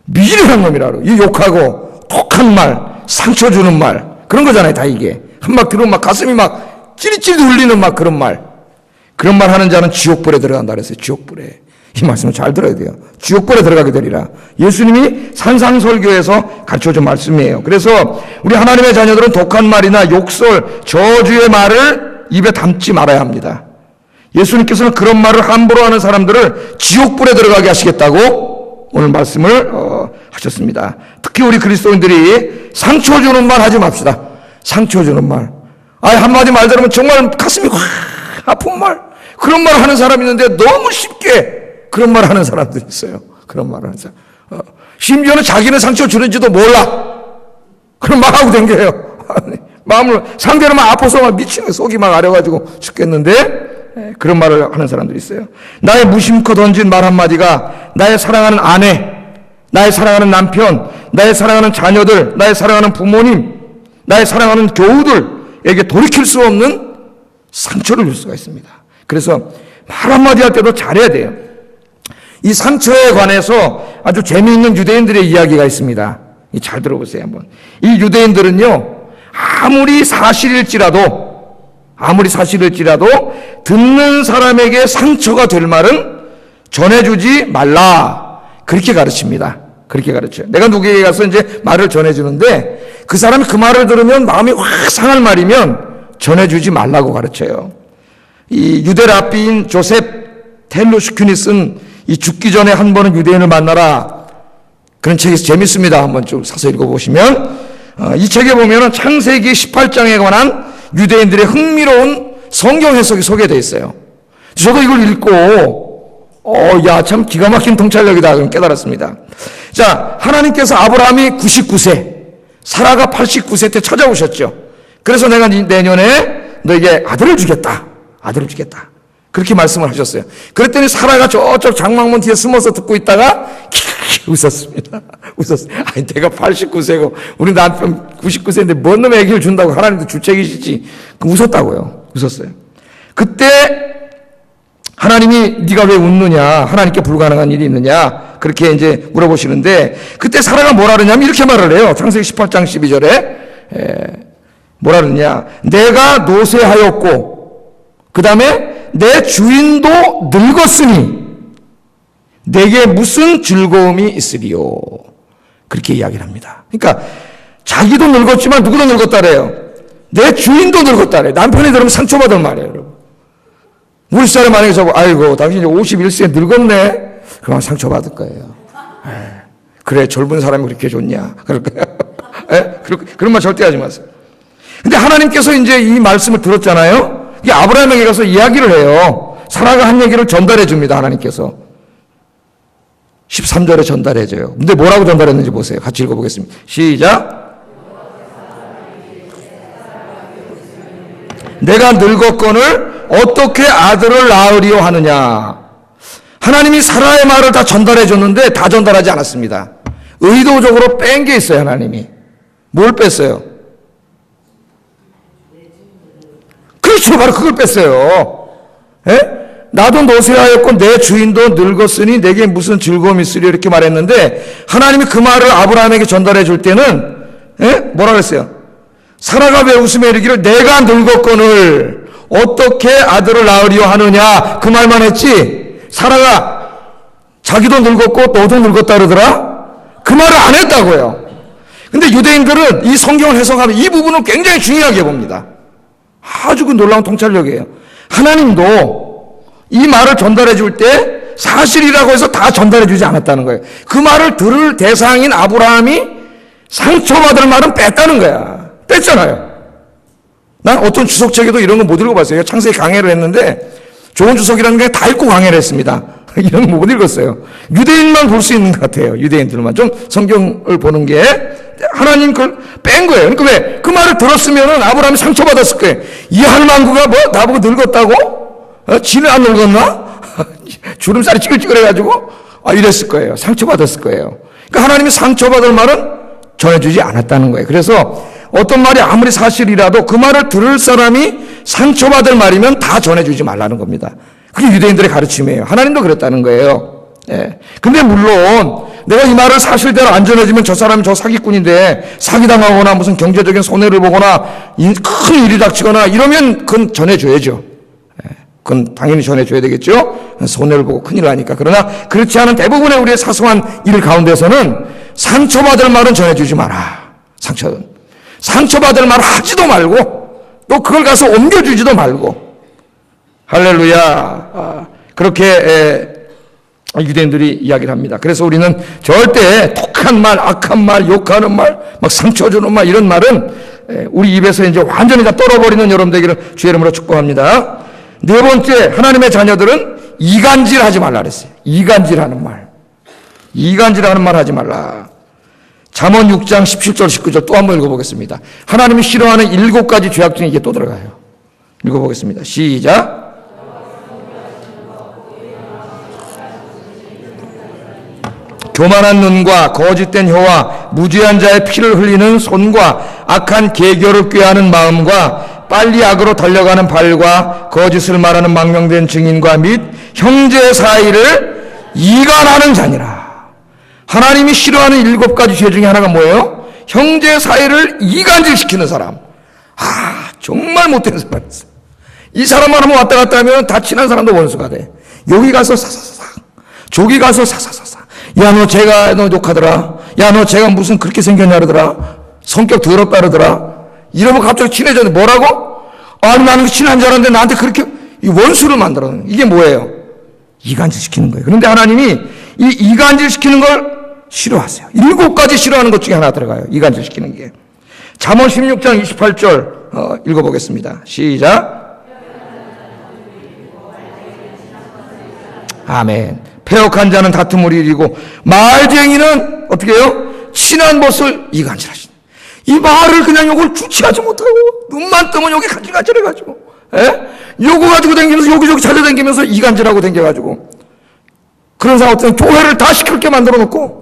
미련한 놈이라 그러고 이 욕하고 독한 말, 상처 주는 말, 그런 거잖아요. 다 이게 한 막 들으면 막 가슴이 막 찌릿찌릿 울리는 막 그런 말 하는 자는 지옥불에 들어간다 그랬어요. 지옥불에. 이 말씀을 잘 들어야 돼요. 지옥불에 들어가게 되리라. 예수님이 산상설교에서 가르쳐준 말씀이에요. 그래서 우리 하나님의 자녀들은 독한 말이나 욕설, 저주의 말을 입에 담지 말아야 합니다. 예수님께서는 그런 말을 함부로 하는 사람들을 지옥불에 들어가게 하시겠다고 오늘 말씀을 하셨습니다. 특히 우리 그리스도인들이 상처 주는 말 하지 맙시다. 상처 주는 말. 한마디 말 들으면 정말 가슴이 확 아픈 말. 그런 말 하는 사람이 있는데 너무 쉽게 그런 말 하는 사람들이 있어요. 그런 말 하는 사람. 심지어는 자기는 상처 주는지도 몰라. 그런 말 하고 댕겨요. 마음을, 상대는 막 아파서 막 미치는 속이 막 아려가지고 죽겠는데, 그런 말을 하는 사람들이 있어요. 나의 무심코 던진 말 한마디가 나의 사랑하는 아내, 나의 사랑하는 남편, 나의 사랑하는 자녀들, 나의 사랑하는 부모님, 나의 사랑하는 교우들에게 돌이킬 수 없는 상처를 줄 수가 있습니다. 그래서 말 한마디 할 때도 잘해야 돼요. 이 상처에 관해서 아주 재미있는 유대인들의 이야기가 있습니다. 잘 들어보세요 한번. 이 유대인들은요, 아무리 사실일지라도 듣는 사람에게 상처가 될 말은 전해주지 말라. 그렇게 가르칩니다. 그렇게 가르쳐요. 내가 누구에게 가서 이제 말을 전해주는데 그 사람이 그 말을 들으면 마음이 확 상할 말이면 전해주지 말라고 가르쳐요. 이 유대 랍비인 조셉 텔루스큐니 쓴 이 죽기 전에 한 번은 유대인을 만나라, 그런 책이 재밌습니다. 한번 좀 사서 읽어보시면 이 책에 보면은 창세기 18장에 관한 유대인들의 흥미로운 성경 해석이 소개되어 있어요. 저도 이걸 읽고 참 기가 막힌 통찰력이다 그럼 깨달았습니다. 자, 하나님께서 아브라함이 99세, 사라가 89세 때 찾아오셨죠. 그래서 내가 내년에 너에게 아들을 주겠다. 그렇게 말씀을 하셨어요. 그랬더니 사라가 저쪽 장막문 뒤에 숨어서 듣고 있다가 웃었습니다. 웃었어요. 내가 89세고 우리 남편 99세인데 뭔 놈의 아기를 준다고 하나님도 주책이시지. 웃었다고요. 웃었어요. 그때 하나님이 네가 왜 웃느냐? 하나님께 불가능한 일이 있느냐? 그렇게 이제 물어보시는데 그때 사라가 뭐라 그러냐면 이렇게 말을 해요. 창세기 18장 12절에 뭐라 그러냐? 내가 노쇠하였고 그 다음에 내 주인도 늙었으니 내게 무슨 즐거움이 있으리요. 그렇게 이야기를 합니다. 그러니까 자기도 늙었지만 누구도 늙었다래요. 내 주인도 늙었다래요. 남편이 들으면 상처받을 말이에요. 여러분. 우리 사람 만약에 저거 아이고 당신이 51세에 늙었네. 그만 상처받을 거예요. 그래 젊은 사람이 그렇게 좋냐. 그럴 거예요. 그런 말 절대 하지 마세요. 근데 하나님께서 이제 이 말씀을 들었잖아요. 이게 아브라함에게 가서 이야기를 해요. 사라가 한 얘기를 전달해 줍니다. 하나님께서 13절에 전달해줘요. 근데 뭐라고 전달했는지 보세요. 같이 읽어보겠습니다. 시작. 내가 늙었거늘 어떻게 아들을 낳으리요 하느냐. 하나님이 사라의 말을 다 전달해 줬는데 다 전달하지 않았습니다. 의도적으로 뺀 게 있어요. 하나님이 뭘 뺐어요? 그렇죠. 바로 그걸 뺐어요. 에? 나도 노쇠하였고 내 주인도 늙었으니 내게 무슨 즐거움이 있으리 이렇게 말했는데 하나님이 그 말을 아브라함에게 전달해 줄 때는 뭐라 그랬어요? 사라가 왜 웃으며 이르기를 내가 늙었거늘 어떻게 아들을 낳으리요 하느냐 그 말만 했지 사라가 자기도 늙었고 너도 늙었다 그러더라? 그 말을 안 했다고요. 근데 유대인들은 이 성경을 해석하면 이 부분을 굉장히 중요하게 봅니다. 아주 그 놀라운 통찰력이에요. 하나님도 이 말을 전달해 줄 때 사실이라고 해서 다 전달해 주지 않았다는 거예요. 그 말을 들을 대상인 아브라함이 상처받을 말은 뺐다는 거야. 뺐잖아요. 난 어떤 주석책에도 이런 거 못 읽어봤어요. 창세기 강해를 했는데 좋은 주석이라는 게 다 읽고 강해를 했습니다. 이런 거 못 읽었어요. 유대인만 볼 수 있는 것 같아요. 유대인들만 좀 성경을 보는 게 하나님 그걸 뺀 거예요. 그러니까 왜? 그 말을 들었으면은 아브라함이 상처받았을 거예요. 이 할망구가 뭐 나보고 늙었다고? 지는 안 늙었나? 주름살이 찌글찌글해가지고 이랬을 거예요. 상처받았을 거예요. 그러니까 하나님이 상처받을 말은 전해주지 않았다는 거예요. 그래서 어떤 말이 아무리 사실이라도 그 말을 들을 사람이 상처받을 말이면 다 전해주지 말라는 겁니다. 그게 유대인들의 가르침이에요. 하나님도 그랬다는 거예요. 예. 근데 물론 내가 이 말을 사실대로 안 전해주면 저 사람이 저 사기꾼인데 사기당하거나 무슨 경제적인 손해를 보거나 큰 일이 닥치거나 이러면 그건 전해줘야죠. 예. 그건 당연히 전해줘야 되겠죠. 손해를 보고 큰일 나니까. 그러나 그렇지 않은 대부분의 우리의 사소한 일 가운데서는 상처받을 말은 전해주지 마라. 상처받을 말 하지도 말고 또 그걸 가서 옮겨주지도 말고. 할렐루야. 그렇게 유대인들이 이야기를 합니다. 그래서 우리는 절대 독한 말, 악한 말, 욕하는 말, 막 상처 주는 말 이런 말은 우리 입에서 이제 완전히 다 떨어버리는 여러분 되기를 주의 이름으로 축복합니다. 네 번째, 하나님의 자녀들은 이간질 하지 말라 그랬어요. 이간질하는 말. 이간질하는 말 하지 말라. 잠언 6장 17절 19절 또 한번 읽어보겠습니다. 하나님이 싫어하는 7가지 죄악 중에 이게 또 들어가요. 읽어보겠습니다. 시작. 교만한 눈과 거짓된 혀와 무죄한 자의 피를 흘리는 손과 악한 계교를 꾀하는 마음과 빨리 악으로 달려가는 발과 거짓을 말하는 망명된 증인과 및 형제 사이를 이간하는 자니라. 하나님이 싫어하는 7가지 죄 중에 하나가 뭐예요? 형제 사이를 이간질시키는 사람. 정말 못된 사람 있어요. 이 사람만 한번 왔다 갔다 하면 다 친한 사람도 원수가 돼. 여기 가서 사사사사, 저기 가서 사사사사. 야, 너 쟤가 너 욕하더라. 야, 너 쟤가 무슨 그렇게 생겼냐 그러더라. 성격 더럽다 그러더라. 이러면 갑자기 친해졌는데 뭐라고? 아니, 나는 친한 줄 알았는데 나한테 그렇게 원수를 만들어놓는. 이게 뭐예요? 이간질시키는 거예요. 그런데 하나님이 이 이간질시키는 걸 싫어하세요. 7가지 싫어하는 것 중에 하나 들어가요. 이간질시키는 게. 잠언 16장 28절 읽어보겠습니다. 시작. 아멘. 패역한 자는 다툼을 일이고 말쟁이는 어떻게 해요? 친한 벗을 이간질하시네. 이 말을 그냥 요걸 주체하지 못하고 눈만 뜨면 여기 간질간질해가지고 요거 가지고 다니면서 여기저기 찾아다니면서 이간질하고 다녀가지고 그런 사람 어떤 교회를 다 시끄럽게 만들어 놓고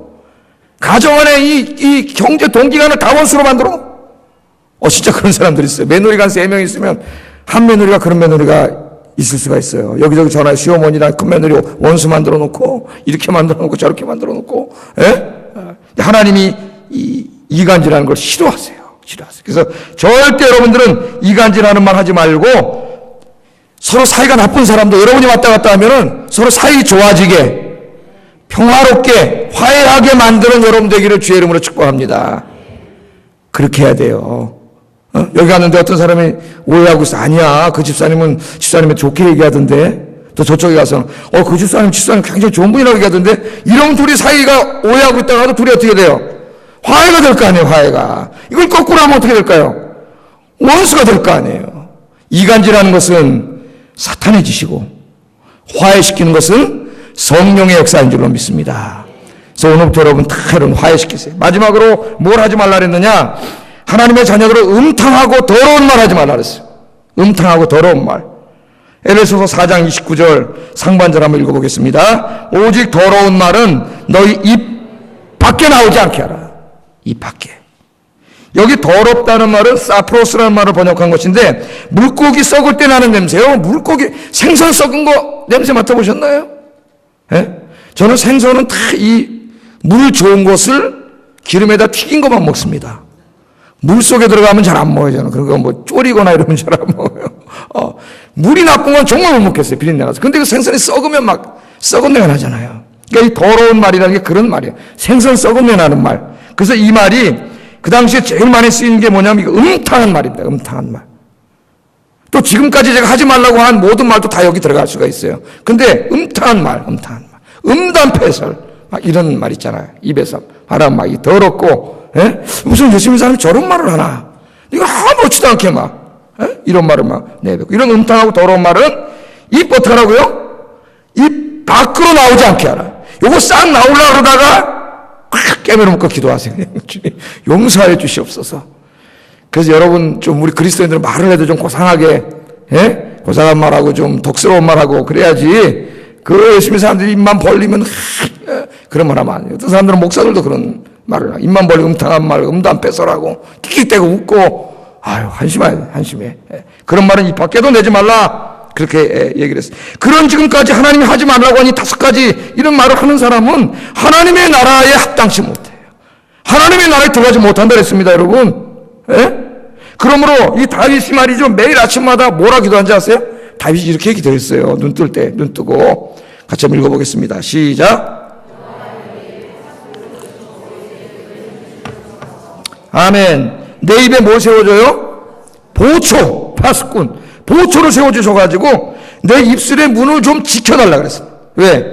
가정 안에 이 경제 동기간을 다 원수로 만들어 놓고 진짜 그런 사람들이 있어요. 며느리가 한 3명 있으면 한 며느리가 그런 며느리가 있을 수가 있어요. 여기저기 전화해 시어머니랑 큰 며느리 원수 만들어 놓고 이렇게 만들어 놓고 저렇게 만들어 놓고 하나님이 이간질하는 걸 싫어하세요. 그래서 절대 여러분들은 이간질하는 말 하지 말고 서로 사이가 나쁜 사람도 여러분이 왔다 갔다 하면은 서로 사이 좋아지게 평화롭게 화해하게 만드는 여러분 되기를 주의 이름으로 축복합니다. 그렇게 해야 돼요. 여기 갔는데 어떤 사람이 오해하고 있어. 아니야, 그 집사님은 좋게 얘기하던데. 또 저쪽에 가서 그 집사님 굉장히 좋은 분이라고 얘기하던데. 이런 둘이 사이가 오해하고 있다가 둘이 어떻게 돼요? 화해가 될 거 아니에요. 화해가. 이걸 거꾸로 하면 어떻게 될까요? 원수가 될 거 아니에요. 이간질하는 것은 사탄의 짓이고 화해시키는 것은 성령의 역사인 줄로 믿습니다. 그래서 오늘부터 여러분 다 여러분 화해시키세요. 마지막으로 뭘 하지 말라 그랬느냐? 하나님의 자녀들은 음탕하고 더러운 말 하지 말라 그랬어요. 음탕하고 더러운 말. 에베소서 4장 29절 상반절 한번 읽어보겠습니다. 오직 더러운 말은 너희 입 밖에 나오지 않게 하라. 입 밖에. 여기 더럽다는 말은 사프로스라는 말을 번역한 것인데 물고기 썩을 때 나는 냄새요. 물고기 생선 썩은 거 냄새 맡아보셨나요? 예? 저는 생선은 다 이 물 좋은 것을 기름에다 튀긴 것만 먹습니다. 물 속에 들어가면 잘 안 먹어요. 저는 그런 거 뭐 졸이거나 이러면 잘 안 먹어요. 물이 나쁜 건 정말 못 먹겠어요. 비린내 나서. 근데 그 생선이 썩으면 막 썩은 내가 나잖아요. 그러니까 이 더러운 말이라는 게 그런 말이에요. 생선 썩은 내 나는 말. 그래서 이 말이 그 당시에 제일 많이 쓰이는 게 뭐냐면 이거 음탕한 말입니다. 음탕한 말. 또 지금까지 제가 하지 말라고 한 모든 말도 다 여기 들어갈 수가 있어요. 근데 음탕한 말. 음담패설. 막 이런 말 있잖아요. 입에서 바람 막 더럽고, 예? 무슨 예수 믿는 사람이 저런 말을 하나? 이거 아무렇지도 않게 막, 예? 이런 말을 막 내뱉고. 이런 음탕하고 더러운 말은 입 어떻게 하라고요? 입 밖으로 나오지 않게 하라. 요거 싹 나오려고 그러다가 꽉 깨물어먹고 기도하세요. 용서해 주시옵소서. 그래서 여러분 좀 우리 그리스도인들은 말을 해도 좀 고상하게, 예? 고상한 말하고 좀 독스러운 말하고 그래야지. 그 예수님 사람들이 입만 벌리면 그런 말 하면 안 돼요. 어떤 사람들은 목사들도 그런 말을 하고 입만 벌리고 음탕한 말, 음담 뺏어라고 끽끽대고 웃고 아유 한심해. 그런 말은 입 밖에도 내지 말라 그렇게 얘기를 했어요. 그런 지금까지 하나님이 하지 말라고 하니 5가지 이런 말을 하는 사람은 하나님의 나라에 합당치 못해요. 하나님의 나라에 들어가지 못한다 그랬습니다. 여러분. 예? 그러므로 이 다윗이 말이죠. 매일 아침마다 뭐라 기도한지 아세요? 다윗이 이렇게 기도했어요. 눈 뜰 때, 눈 뜨고. 같이 한번 읽어보겠습니다. 시작. 아멘. 내 입에 뭐 세워줘요? 보초, 파수꾼. 보초를 세워주셔가지고 내 입술의 문을 좀 지켜달라 그랬어요. 왜?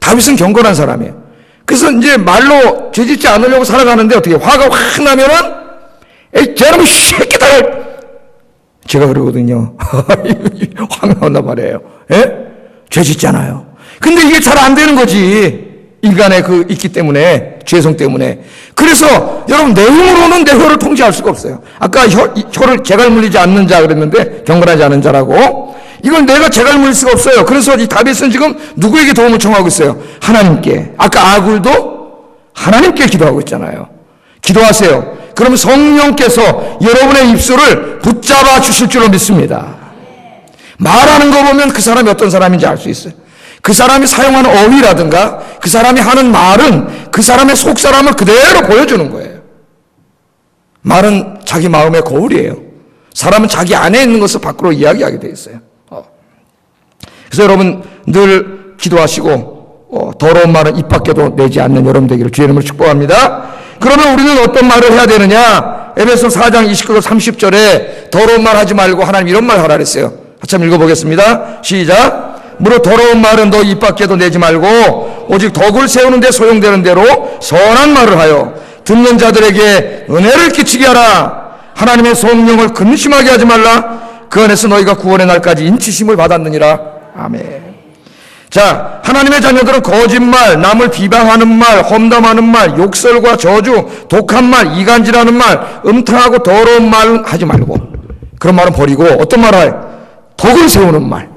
다윗은 경건한 사람이에요. 그래서 이제 말로 죄짓지 않으려고 살아가는데 어떻게 화가 확 나면은 에이, 저놈의 새끼들! 제가 그러거든요. 확 나온단 말이에요. 예? 죄 짓잖아요. 근데 이게 잘 안 되는 거지. 인간의 그 있기 때문에, 죄성 때문에. 그래서 여러분 내 힘으로는 내 혀를 통제할 수가 없어요. 아까 혀를 재갈 물리지 않는 자 그랬는데 경건하지 않은 자라고. 이걸 내가 재갈 물릴 수가 없어요. 그래서 이 다윗은 지금 누구에게 도움을 청하고 있어요? 하나님께. 아까 아굴도 하나님께 기도하고 있잖아요. 기도하세요. 그럼 성령께서 여러분의 입술을 붙잡아 주실 줄로 믿습니다. 말하는 거 보면 그 사람이 어떤 사람인지 알 수 있어요. 그 사람이 사용하는 어휘라든가 그 사람이 하는 말은 그 사람의 속사람을 그대로 보여주는 거예요. 말은 자기 마음의 거울이에요. 사람은 자기 안에 있는 것을 밖으로 이야기하게 돼 있어요. 그래서 여러분 늘 기도하시고 더러운 말은 입 밖에도 내지 않는 여러분 되기를 주의 이름으로 축복합니다. 그러면 우리는 어떤 말을 해야 되느냐? 에베소 4장 29절 30절에 더러운 말 하지 말고 하나님 이런 말 하라 그랬어요. 같이 한번 읽어보겠습니다. 시작. 무릇 더러운 말은 너 입 밖에도 내지 말고 오직 덕을 세우는 데 소용되는 대로 선한 말을 하여 듣는 자들에게 은혜를 끼치게 하라. 하나님의 성령을 근심하게 하지 말라. 그 안에서 너희가 구원의 날까지 인치심을 받았느니라. 아멘. 자, 하나님의 자녀들은 거짓말, 남을 비방하는 말, 험담하는 말, 욕설과 저주, 독한 말, 이간질하는 말, 음탕하고 더러운 말 하지 말고 그런 말은 버리고 어떤 말을 해요? 덕을 세우는 말,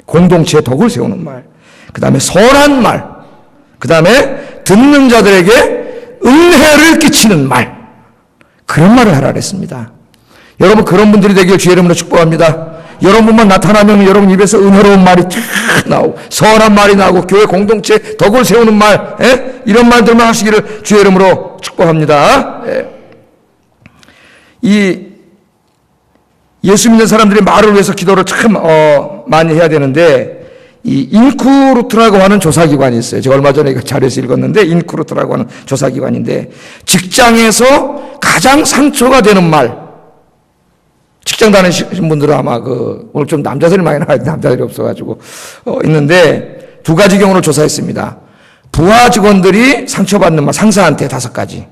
공동체의 덕을 세우는 말, 그 다음에 선한 말, 그 다음에 듣는 자들에게 은혜를 끼치는 말, 그런 말을 하라 그랬습니다. 여러분 그런 분들이 되길 주의 이름으로 축복합니다. 여러분만 나타나면 여러분 입에서 은혜로운 말이 쫙 나오고 선한 말이 나오고 교회 공동체 덕을 세우는 말, 이런 말들만 하시기를 주의 이름으로 축복합니다. 이 예수 믿는 사람들이 말을 위해서 기도를 참 많이 해야 되는데 이 인쿠루트라고 하는 조사기관이 있어요. 제가 얼마 전에 자료에서 읽었는데 인쿠루트라고 하는 조사기관인데 직장에서 가장 상처가 되는 말, 직장 다니시는 분들은 아마 오늘 좀 남자들이 많이 나와요. 남자들이 없어가지고 있는데 2가지 경우를 조사했습니다. 부하 직원들이 상처받는 말 상사한테 5가지,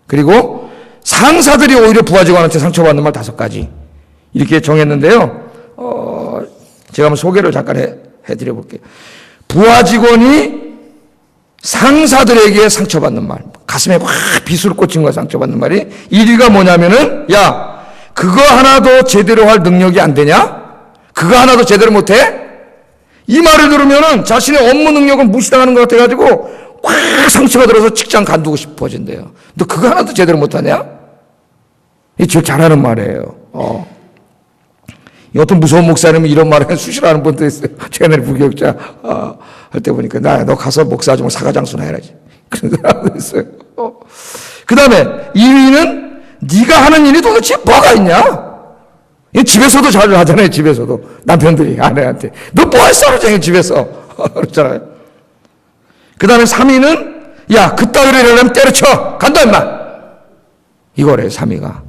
그리고 상사들이 오히려 부하 직원한테 상처받는 말 5가지 이렇게 정했는데요. 제가 한번 소개를 잠깐 해드려 볼게요. 부하 직원이 상사들에게 상처받는 말, 가슴에 확 비수를 꽂힌 거야 상처받는 말이 1위가 뭐냐면은 야 그거 하나도 제대로 할 능력이 안 되냐? 그거 하나도 제대로 못해? 이 말을 들으면은 자신의 업무 능력을 무시당하는 것 같아가지고 확 상처가 들어서 직장 간두고 싶어진대요. 너 그거 하나도 제대로 못하냐? 이게 제일 잘하는 말이에요. 어떤 무서운 목사님은 이런 말을 수시로 하는 분도 있어요. 최근에 부교육자 할 때 보니까 너 가서 목사 좀 사과장수나 해야지. 그런 사람도 있어요. 그 다음에 2위는 네가 하는 일이 도대체 뭐가 있냐? 집에서도 잘 하잖아요. 집에서도 남편들이 아내한테 너 뭐 했어? 하루 집에서 그렇잖아요. 그 다음에 3위는 야 그따위를 하려면 때려쳐 간다 임마 이거래요. 3위가.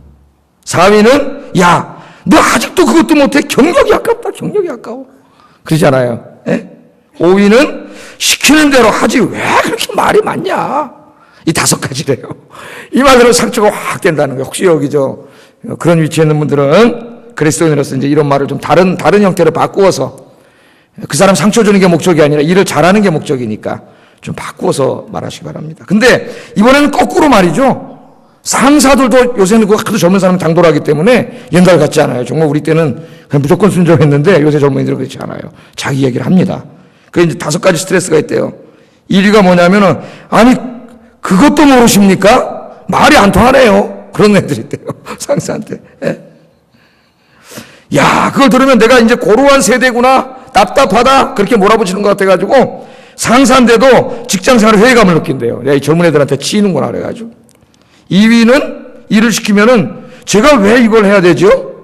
4위는 야 너 아직도 그것도 못해? 경력이 아깝다. 경력이 아까워. 그러잖아요. 예? 5위는 시키는 대로 하지 왜 그렇게 말이 많냐? 이 5가지래요. 이 말대로 상처가 확 된다는 거예요. 혹시 여기 그런 위치에 있는 분들은 그리스도인으로서 이제 이런 말을 좀 다른 형태로 바꾸어서 그 사람 상처 주는 게 목적이 아니라 일을 잘하는 게 목적이니까 좀 바꾸어서 말하시기 바랍니다. 근데 이번에는 거꾸로 말이죠. 상사들도 요새는 하도 젊은 사람은 당돌하기 때문에 옛날 같지 않아요. 정말 우리 때는 그냥 무조건 순종했는데 요새 젊은이들은 그렇지 않아요. 자기 얘기를 합니다. 그 이제 5가지 스트레스가 있대요. 1위가 뭐냐면은 아니 그것도 모르십니까? 말이 안 통하네요. 그런 애들이 있대요. 상사한테. 예. 야 그걸 들으면 내가 이제 고루한 세대구나 답답하다 그렇게 몰아붙이는 것 같아가지고 상사인데도 직장생활에 회의감을 느낀대요. 야, 이 젊은 애들한테 치이는구나 그래가지고. 2위는 일을 시키면은 제가 왜 이걸 해야 되죠?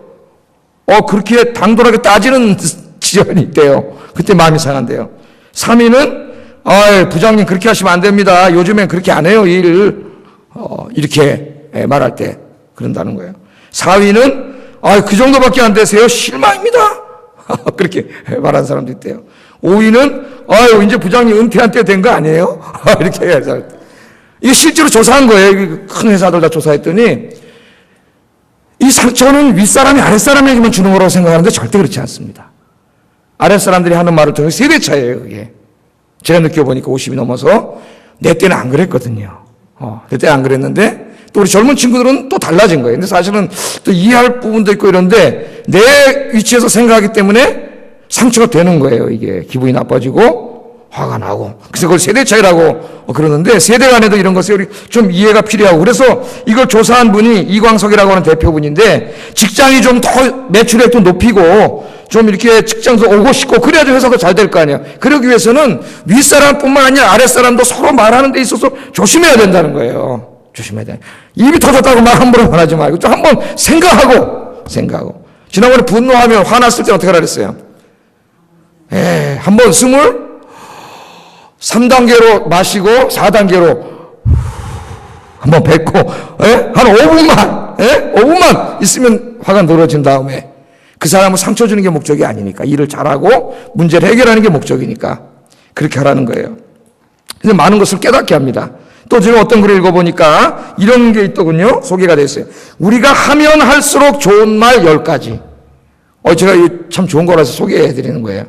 그렇게 당돌하게 따지는 지점이 있대요. 그때 마음이 상한대요. 3위는 부장님 그렇게 하시면 안 됩니다. 요즘엔 그렇게 안 해요 일을. 이렇게 말할 때 그런다는 거예요. 4위는 그 정도밖에 안 되세요? 실망입니다. 그렇게 말하는 사람도 있대요. 5위는 이제 부장님 은퇴한 때 된 거 아니에요? 이렇게 해야죠. 이게 실제로 조사한 거예요. 큰 회사들 다 조사했더니 이 상처는 윗사람이 아랫사람에게만 주는 거라고 생각하는데 절대 그렇지 않습니다. 아랫사람들이 하는 말을 통해 세대 차이예요. 그게. 제가 느껴보니까 50이 넘어서 내 때는 안 그랬거든요. 내 때는 안 그랬는데 또 우리 젊은 친구들은 또 달라진 거예요. 근데 사실은 또 이해할 부분도 있고 이런데 내 위치에서 생각하기 때문에 상처가 되는 거예요. 이게 기분이 나빠지고 화가 나고. 그래서 그걸 세대 차이라고 그러는데 세대 간에도 이런 것에 우리 좀 이해가 필요하고 그래서 이걸 조사한 분이 이광석이라고 하는 대표분인데 직장이 좀 더 매출액도 높이고 좀 이렇게 직장도 오고 싶고 그래야지 회사도 잘 될 거 아니에요. 그러기 위해서는 윗사람뿐만 아니라 아랫사람도 서로 말하는 데 있어서 조심해야 된다는 거예요. 조심해야 돼. 입이 터졌다고 말 함부로 말하지 말고 좀 한번 생각하고. 지난번에 분노하면 화났을 때 어떻게 하라 그랬어요? 한번 숨을 3단계로 마시고 4단계로 한번 뱉고 한 5분만 5분만 있으면 화가 늘어진 다음에 그 사람을 상처 주는 게 목적이 아니니까 일을 잘하고 문제를 해결하는 게 목적이니까 그렇게 하라는 거예요. 그래서 많은 것을 깨닫게 합니다. 또 제가 어떤 글을 읽어보니까 이런 게 있더군요. 소개가 됐어요. 우리가 하면 할수록 좋은 말 10가지. 제가 참 좋은 거라서 소개해드리는 거예요.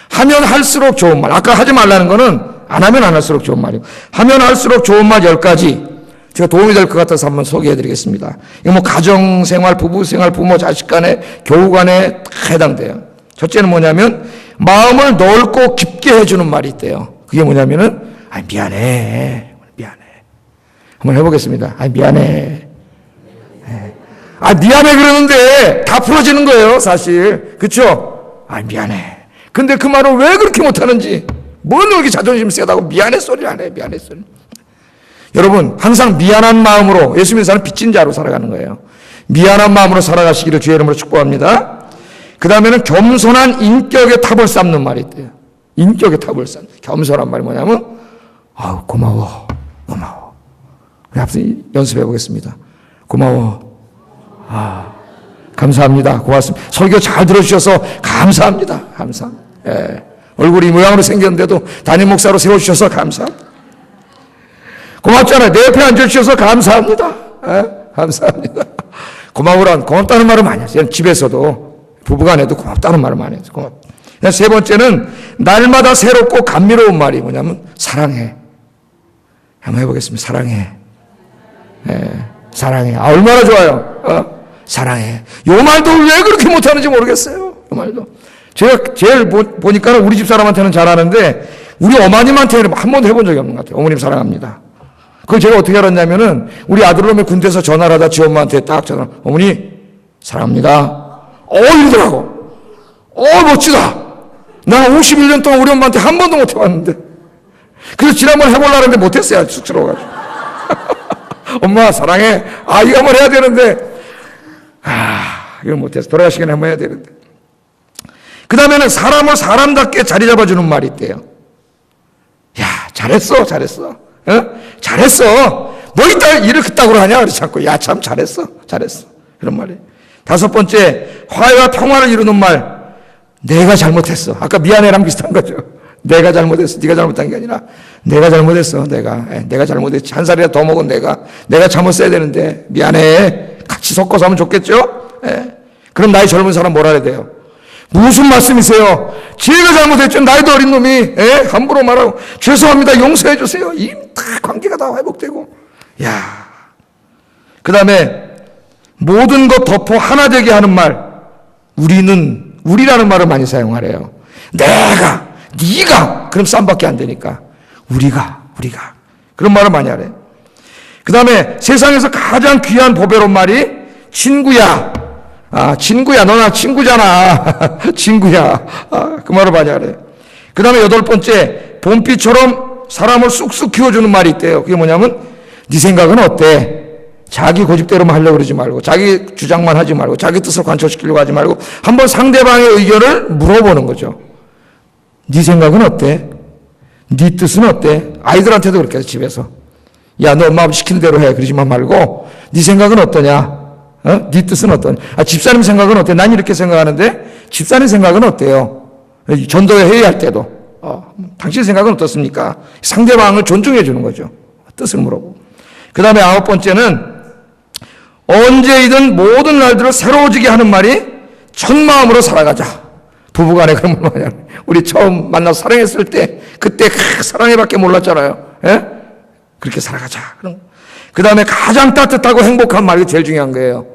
하면 할수록 좋은 말. 아까 하지 말라는 거는 안 하면 안 할수록 좋은 말이고 하면 할수록 좋은 말 10가지 제가 도움이 될 것 같아서 한번 소개해드리겠습니다. 이거 가정생활, 부부생활, 부모, 자식 간에, 교우 간에 다 해당돼요. 첫째는 뭐냐면 마음을 넓고 깊게 해주는 말이 있대요. 그게 뭐냐면은 미안해. 한번 해보겠습니다. 미안해. 미안해 그러는데 다 풀어지는 거예요 사실. 그렇죠? 미안해. 근데 그 말을 왜 그렇게 못하는지 뭘 이렇게 자존심 세다고 미안해 소리를 안 해. 미안해 소리. 여러분 항상 미안한 마음으로 예수 믿는 사람은 빚진 자로 살아가는 거예요. 미안한 마음으로 살아가시기를 주의 이름으로 축복합니다. 그 다음에는 겸손한 인격의 탑을 쌓는 말이 있대요. 인격의 탑을 쌓는 겸손한 말이 뭐냐면 고마워. 우리 앞서 연습해 보겠습니다. 고마워. 감사합니다. 고맙습니다. 설교 잘 들어주셔서 감사합니다. 얼굴이 이 모양으로 생겼는데도 담임 목사로 세워주셔서 감사합니다. 고맙잖아요. 내 옆에 앉아주셔서 감사합니다. 감사합니다. 고마다는 말을 많이 하세요. 집에서도 부부간에도 고맙다는 말을 많이 해요. 세 번째는 날마다 새롭고 감미로운 말이 뭐냐면 사랑해. 한번 해보겠습니다. 사랑해. 사랑해. 얼마나 좋아요. 사랑해. 요 말도 왜 그렇게 못하는지 모르겠어요. 요 말도. 제가 제일 보니까 우리 집 사람한테는 잘하는데 우리 어머님한테는 한 번도 해본 적이 없는 것 같아요. 어머님 사랑합니다. 그걸 제가 어떻게 알았냐면은 우리 아들놈이 군대에서 전화를 하다 지 엄마한테 딱 전화, 어머니 사랑합니다. 이러더라고. 멋지다. 나 51년 동안 우리 엄마한테 한 번도 못 해봤는데. 그래서 지난번 해보려고 했는데 못했어요. 쑥스러워가지고. 엄마 사랑해. 이거 한번 해야 되는데 이걸 못했어. 돌아가시기 전에 한번 해야 되는데. 그 다음에는 사람을 사람답게 자리 잡아주는 말이 있대요. 야 잘했어. 잘했어. 뭐 이따 이렇게 딱으로 하냐 그렇지 않고 야 참 잘했어. 이런 말이. 다섯 번째, 화해와 평화를 이루는 말. 내가 잘못했어. 아까 미안해랑 비슷한 거죠. 내가 잘못했어. 네가 잘못한 게 아니라 내가 잘못했어. 내가 잘못했지. 한 살이라도 더 먹은 내가 잘못해야 되는데 미안해. 같이 섞어서 하면 좋겠죠? 그럼 나이 젊은 사람 뭐라 해야 돼요? 무슨 말씀이세요? 제가 잘못했죠. 나이도 어린 놈이 함부로 말하고 죄송합니다. 용서해 주세요. 다 관계가 다 회복되고. 그 다음에 모든 것 덮어 하나 되게 하는 말. 우리라는 말을 많이 사용하래요. 네가 그럼 쌈밖에 안 되니까 우리가 그런 말을 많이 하래요. 그 다음에 세상에서 가장 귀한 보배로운 말이 친구야. 친구야. 너나 친구잖아. 친구야. 그 말을 많이 하래요. 그 다음에 여덟 번째, 봄비처럼 사람을 쑥쑥 키워주는 말이 있대요. 그게 뭐냐면 네 생각은 어때? 자기 고집대로만 하려고 그러지 말고 자기 주장만 하지 말고 자기 뜻을 관철시키려고 하지 말고 한번 상대방의 의견을 물어보는 거죠. 네 생각은 어때? 네 뜻은 어때? 아이들한테도 그렇게 해서 집에서 야 너 엄마 아버지 시키는 대로 해 그러지만 말고 네 생각은 어떠냐? 네 뜻은 어떠냐? 집사님 생각은 어때? 난 이렇게 생각하는데 집사님 생각은 어때요? 전도회 회의할 때도 당신 생각은 어떻습니까? 상대방을 존중해 주는 거죠. 뜻을 물어보고. 그 다음에 아홉 번째는 언제이든 모든 날들을 새로워지게 하는 말이 첫 마음으로 살아가자. 부부간에 그런 말 많이 하는. 우리 처음 만나서 사랑했을 때 그때 사랑해밖에 몰랐잖아요. 그렇게 살아가자. 그 다음에 가장 따뜻하고 행복한 말이 제일 중요한 거예요.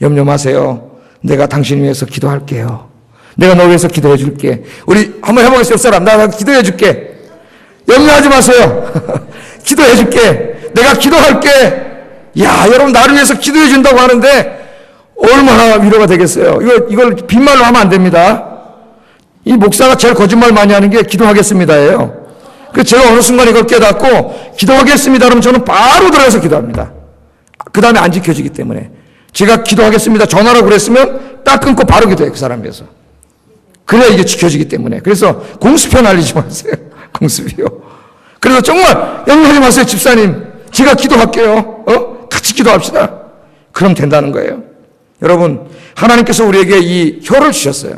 염려 마세요. 내가 당신 위해서 기도할게요. 내가 너 위해서 기도해 줄게. 우리 한번 해보겠어요. 사람 나 기도해 줄게. 염려하지 마세요. 기도해 줄게. 내가 기도할게. 야, 여러분 나를 위해서 기도해 준다고 하는데 얼마나 위로가 되겠어요. 이걸 빈말로 하면 안 됩니다. 이 목사가 제일 거짓말 많이 하는 게 기도하겠습니다예요. 그래서 제가 어느 순간 이걸 깨닫고 기도하겠습니다 그러면 저는 바로 들어가서 기도합니다. 그 다음에 안 지켜지기 때문에 제가 기도하겠습니다 전화로 그랬으면 딱 끊고 바로 기도해요. 그 사람 위해서. 그래야 이게 지켜지기 때문에. 그래서 공수표 날리지 마세요. 공수표. 그래서 정말 염려하지 마세요. 집사님 제가 기도할게요. 같이 기도합시다. 그럼 된다는 거예요. 여러분 하나님께서 우리에게 이 혀를 주셨어요.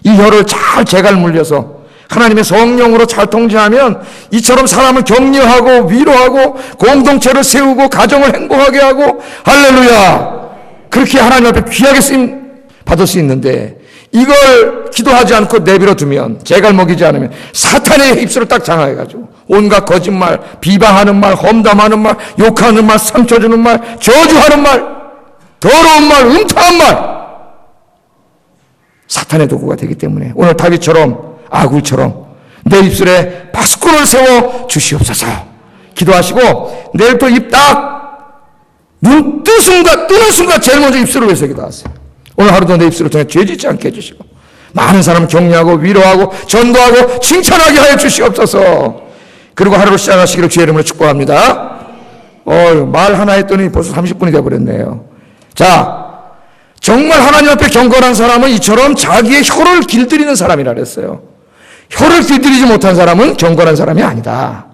이 혀를 잘 재갈 물려서 하나님의 성령으로 잘 통제하면 이처럼 사람을 격려하고 위로하고 공동체를 세우고 가정을 행복하게 하고 할렐루야 그렇게 하나님 앞에 귀하게 쓰임 받을 수 있는데 이걸 기도하지 않고 내버려 두면 재갈 먹이지 않으면 사탄의 입술을 딱 장악해가지고 온갖 거짓말, 비방하는 말, 험담하는 말, 욕하는 말, 상처 주는 말, 저주하는 말, 더러운 말, 음탕한 말 사탄의 도구가 되기 때문에 오늘 다윗처럼 아굴처럼 내 입술에 파수꾼을 세워 주시옵소서 기도하시고 내일부터 입 딱 눈 뜨는 순간 제일 먼저 입술을 위해서 기도하세요. 오늘 하루도 내 입술을 통해 죄 짓지 않게 해주시고 많은 사람 격려하고 위로하고 전도하고 칭찬하게 하여 주시옵소서. 그리고 하루를 시작하시기를 주의 이름으로 축복합니다. 말 하나 했더니 벌써 30분이 되어버렸네요. 자, 정말 하나님 앞에 경건한 사람은 이처럼 자기의 혀를 길들이는 사람이라 그랬어요. 혀를 길들이지 못한 사람은 경건한 사람이 아니다.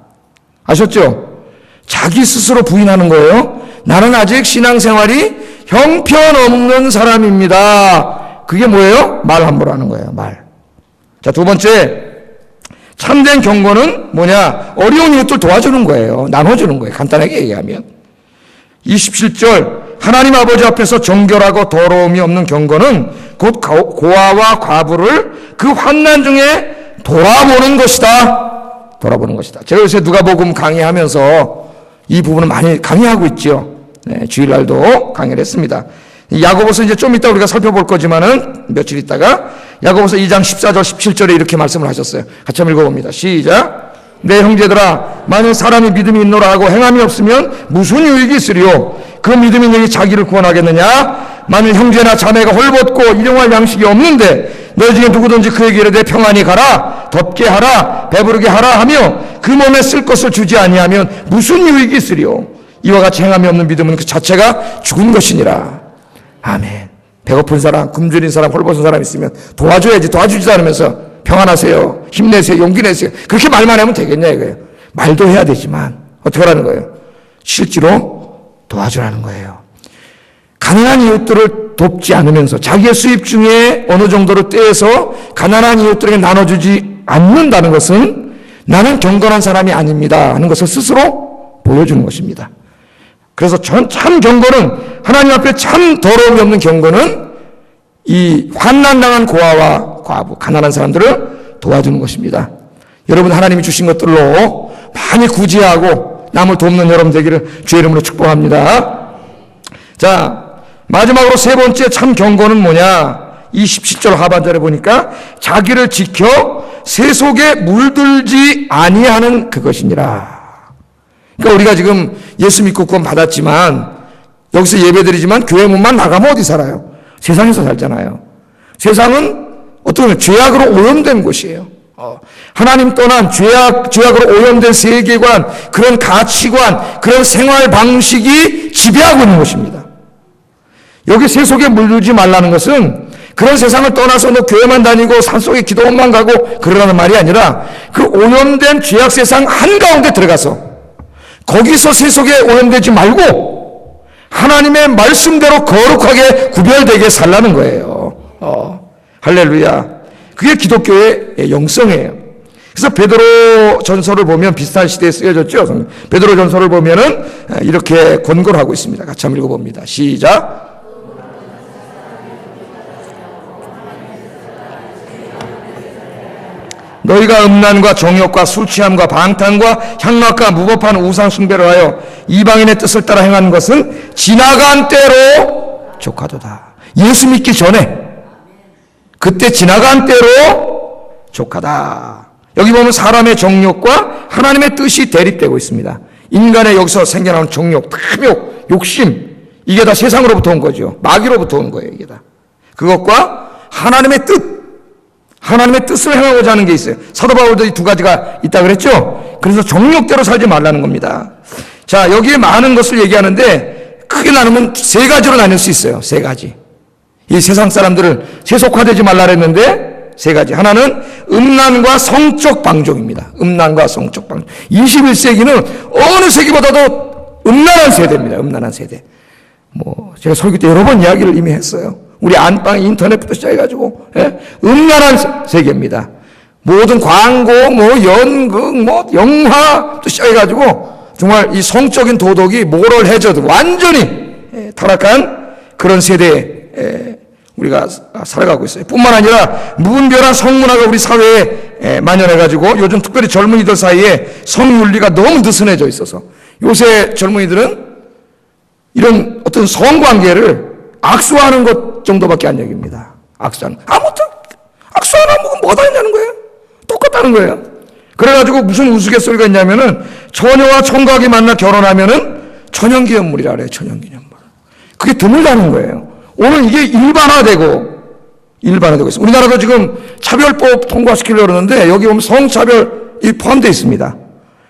아셨죠? 자기 스스로 부인하는 거예요. 나는 아직 신앙생활이 형편없는 사람입니다. 그게 뭐예요? 말 함부로 하는 거예요. 말. 자, 두 번째 참된 경건은 뭐냐? 어려운 이웃들 도와주는 거예요. 나눠주는 거예요. 간단하게 얘기하면 27절 하나님 아버지 앞에서 정결하고 더러움이 없는 경건은 곧 고아와 과부를 그 환난 중에 돌아보는 것이다. 돌아보는 것이다. 제가 요새 누가복음 강의하면서 이 부분을 많이 강의하고 있죠. 네, 주일날도 강의를 했습니다. 야고보서 이제 좀 이따 우리가 살펴볼 거지만은 며칠 있다가 야고보서 2장 14절 17절에 이렇게 말씀을 하셨어요. 같이 한번 읽어봅니다. 시작. 내 형제들아, 만일 사람이 믿음이 있노라 하고 행함이 없으면 무슨 유익이 있으리요? 그 믿음이 너희 자기를 구원하겠느냐? 만일 형제나 자매가 헐벗고 일용할 양식이 없는데 너희 중에 누구든지 그에게 이르되 평안히 가라, 덥게 하라, 배부르게 하라 하며 그 몸에 쓸 것을 주지 아니하면 무슨 유익이 있으리요? 이와 같이 행함이 없는 믿음은 그 자체가 죽은 것이니라. 아멘. 배고픈 사람, 굶주린 사람, 헐벗은 사람 있으면 도와줘야지. 도와주지도 않으면서 평안하세요, 힘내세요, 용기 내세요, 그렇게 말만 하면 되겠냐 이거예요. 말도 해야 되지만 어떻게 하라는 거예요? 실제로 도와주라는 거예요. 가난한 이웃들을 돕지 않으면서 자기의 수입 중에 어느 정도를 떼서 가난한 이웃들에게 나눠주지 않는다는 것은 나는 경건한 사람이 아닙니다 하는 것을 스스로 보여주는 것입니다. 그래서 참 경건은, 하나님 앞에 참 더러움이 없는 경건은 이 환난당한 고아와 과부, 가난한 사람들을 도와주는 것입니다. 여러분, 하나님이 주신 것들로 많이 구제하고 남을 돕는 여러분 되기를 주의 이름으로 축복합니다. 자, 마지막으로 세 번째 참 경건은 뭐냐? 이 17절 하반절에 보니까 자기를 지켜 세속에 물들지 아니하는 그것이니라. 그러니까 우리가 지금 예수 믿고 구원 받았지만 여기서 예배드리지만 교회 문만 나가면 어디 살아요? 세상에서 살잖아요. 세상은 어떻게 보면 죄악으로 오염된 곳이에요. 하나님 떠난 죄악으로 오염된 세계관, 그런 가치관, 그런 생활 방식이 지배하고 있는 곳입니다. 여기 세속에 물들지 말라는 것은 그런 세상을 떠나서 너 교회만 다니고 산속에 기도원만 가고 그러라는 말이 아니라 그 오염된 죄악 세상 한가운데 들어가서 거기서 세속에 오염되지 말고 하나님의 말씀대로 거룩하게 구별되게 살라는 거예요. 할렐루야. 그게 기독교의 영성이에요. 그래서 베드로 전서를 보면 비슷한 시대에 쓰여졌죠. 베드로 전서를 보면은 이렇게 권고를 하고 있습니다. 같이 한번 읽어봅니다. 시작. 너희가 음란과 정욕과 술취함과 방탕과 향락과 무법한 우상 숭배를 하여 이방인의 뜻을 따라 행하는 것은 지나간 때로 족하도다. 예수 믿기 전에 그때 지나간 때로 족하다. 여기 보면 사람의 정욕과 하나님의 뜻이 대립되고 있습니다. 인간의 여기서 생겨나는 정욕, 탐욕, 욕심, 이게 다 세상으로부터 온 거죠. 마귀로부터 온 거예요. 이게 다. 그것과 하나님의 뜻, 하나님의 뜻을 행하고자 하는 게 있어요. 사도 바울도 이 두 가지가 있다 그랬죠. 그래서 정욕대로 살지 말라는 겁니다. 자, 여기에 많은 것을 얘기하는데 크게 나누면 세 가지로 나눌 수 있어요. 세 가지. 이 세상 사람들을 세속화되지 말라 그랬는데 세 가지. 하나는 음란과 성적 방종입니다. 음란과 성적 방종. 21세기는 어느 세기보다도 음란한 세대입니다. 음란한 세대. 제가 설교 때 여러 번 이야기를 이미 했어요. 우리 안방 인터넷부터 시작해가지고, 음란한 세계입니다. 모든 광고, 연극, 영화부터 시작해가지고, 정말 이 성적인 도덕이 모럴 해저드, 완전히 타락한 그런 세대에 우리가 살아가고 있어요. 뿐만 아니라 무분별한 성문화가 우리 사회에 만연해가지고 요즘 특별히 젊은이들 사이에 성윤리가 너무 느슨해져 있어서 요새 젊은이들은 이런 어떤 성관계를 악수하는 것 정도밖에 안 여깁니다. 악수하는. 아무튼 악수 안 하면 뭐가 있냐는 거예요. 똑같다는 거예요. 그래가지고 무슨 우스갯소리가 있냐면은 처녀와 총각이 만나 결혼하면은 천연기념물이라 그래요. 천연기념물. 그게 드물다는 거예요. 오늘 이게 일반화되고 있어요. 우리나라도 지금 차별법 통과시키려고 그러는데 여기 보면 성차별이 포함되어 있습니다.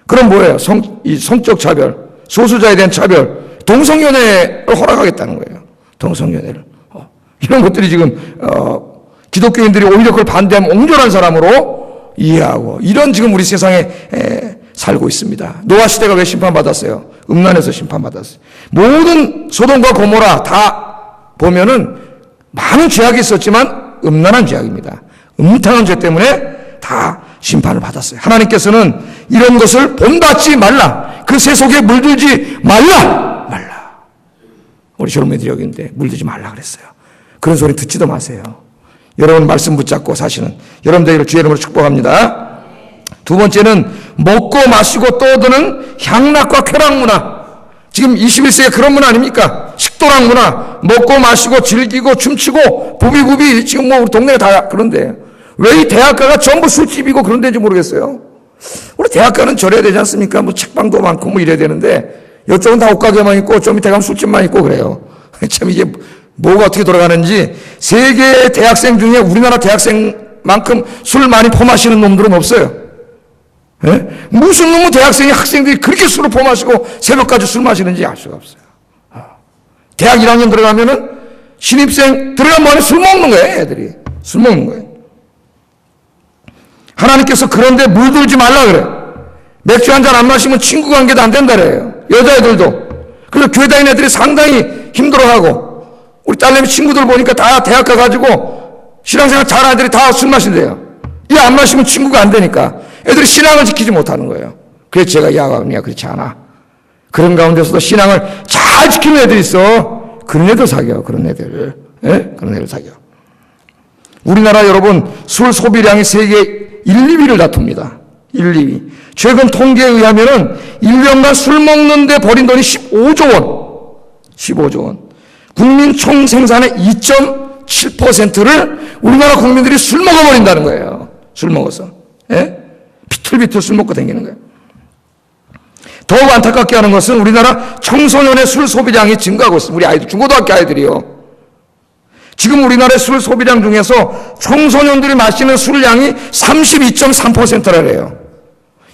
그럼 뭐예요? 성적 차별, 소수자에 대한 차별, 동성연애를 허락하겠다는 거예요. 동성연애를. 이런 것들이 지금 기독교인들이 오히려 그걸 반대하면 옹졸한 사람으로 이해하고 이런 지금 우리 세상에 살고 있습니다. 노아 시대가 왜 심판받았어요? 음란에서 심판받았어요. 모든 소돔과 고모라 다 보면은 많은 죄악이 있었지만 음란한 죄악입니다. 음탕한 죄 때문에 다 심판을 받았어요. 하나님께서는 이런 것을 본받지 말라. 그 세속에 물들지 말라. 우리 젊은이들이 여기 있는데 물들지 말라 그랬어요. 그런 소리 듣지도 마세요. 여러분 말씀 붙잡고 사시는 여러분들을 주의 이름으로 축복합니다. 두 번째는 먹고 마시고 떠드는 향락과 쾌락 문화. 지금 21세기에 그런 문화 아닙니까? 식도락 문화. 먹고 마시고 즐기고 춤추고 부비부비 지금 뭐 우리 동네가 다 그런데 왜 이 대학가가 전부 술집이고 그런 데인지 모르겠어요. 우리 대학가는 저래야 되지 않습니까? 뭐 책방도 많고 뭐 이래야 되는데 이쪽은 다 옷가게만 있고 좀 밑에 가면 술집만 있고 그래요. 참 이게 뭐가 어떻게 돌아가는지 세계 대학생 중에 우리나라 대학생만큼 술 많이 퍼마시는 놈들은 없어요. 예? 무슨 놈의 대학생이 학생들이 그렇게 술을 퍼마시고 새벽까지 술 마시는지 알 수가 없어요. 대학 1학년 들어가면은 신입생 들어가면 뭐하냐? 술 먹는 거예요. 애들이 술 먹는 거예요. 하나님께서 그런데 물들지 말라 그래. 맥주 한 잔 안 마시면 친구 관계도 안 된다 그래요. 여자애들도. 그래서 교회 다니는 애들이 상당히 힘들어하고 우리 딸내미 친구들 보니까 다 대학 가가지고 신앙생활 잘하는 애들이 다 술 마신대요. 이 안 마시면 친구가 안 되니까 애들이 신앙을 지키지 못하는 거예요. 그래서 제가 야가니야 그렇지 않아. 그런 가운데서도 신앙을 잘 지키는 애들이 있어. 그런 애들 사겨. 그런 애들. 예? 그런 애들 사겨. 우리나라 여러분 술 소비량이 세계 1, 2위를 다툽니다. 1, 2위. 최근 통계에 의하면은 1년간 술 먹는데 버린 돈이 15조 원. 15조 원. 국민 총 생산의 2.7%를 우리나라 국민들이 술 먹어버린다는 거예요. 술 먹어서. 예? 비틀비틀 술 먹고 다니는 거예요. 더욱 안타깝게 하는 것은 우리나라 청소년의 술 소비량이 증가하고 있습니다. 우리 아이들, 중고등학교 아이들이요. 지금 우리나라의 술 소비량 중에서 청소년들이 마시는 술량이 32.3%라래요.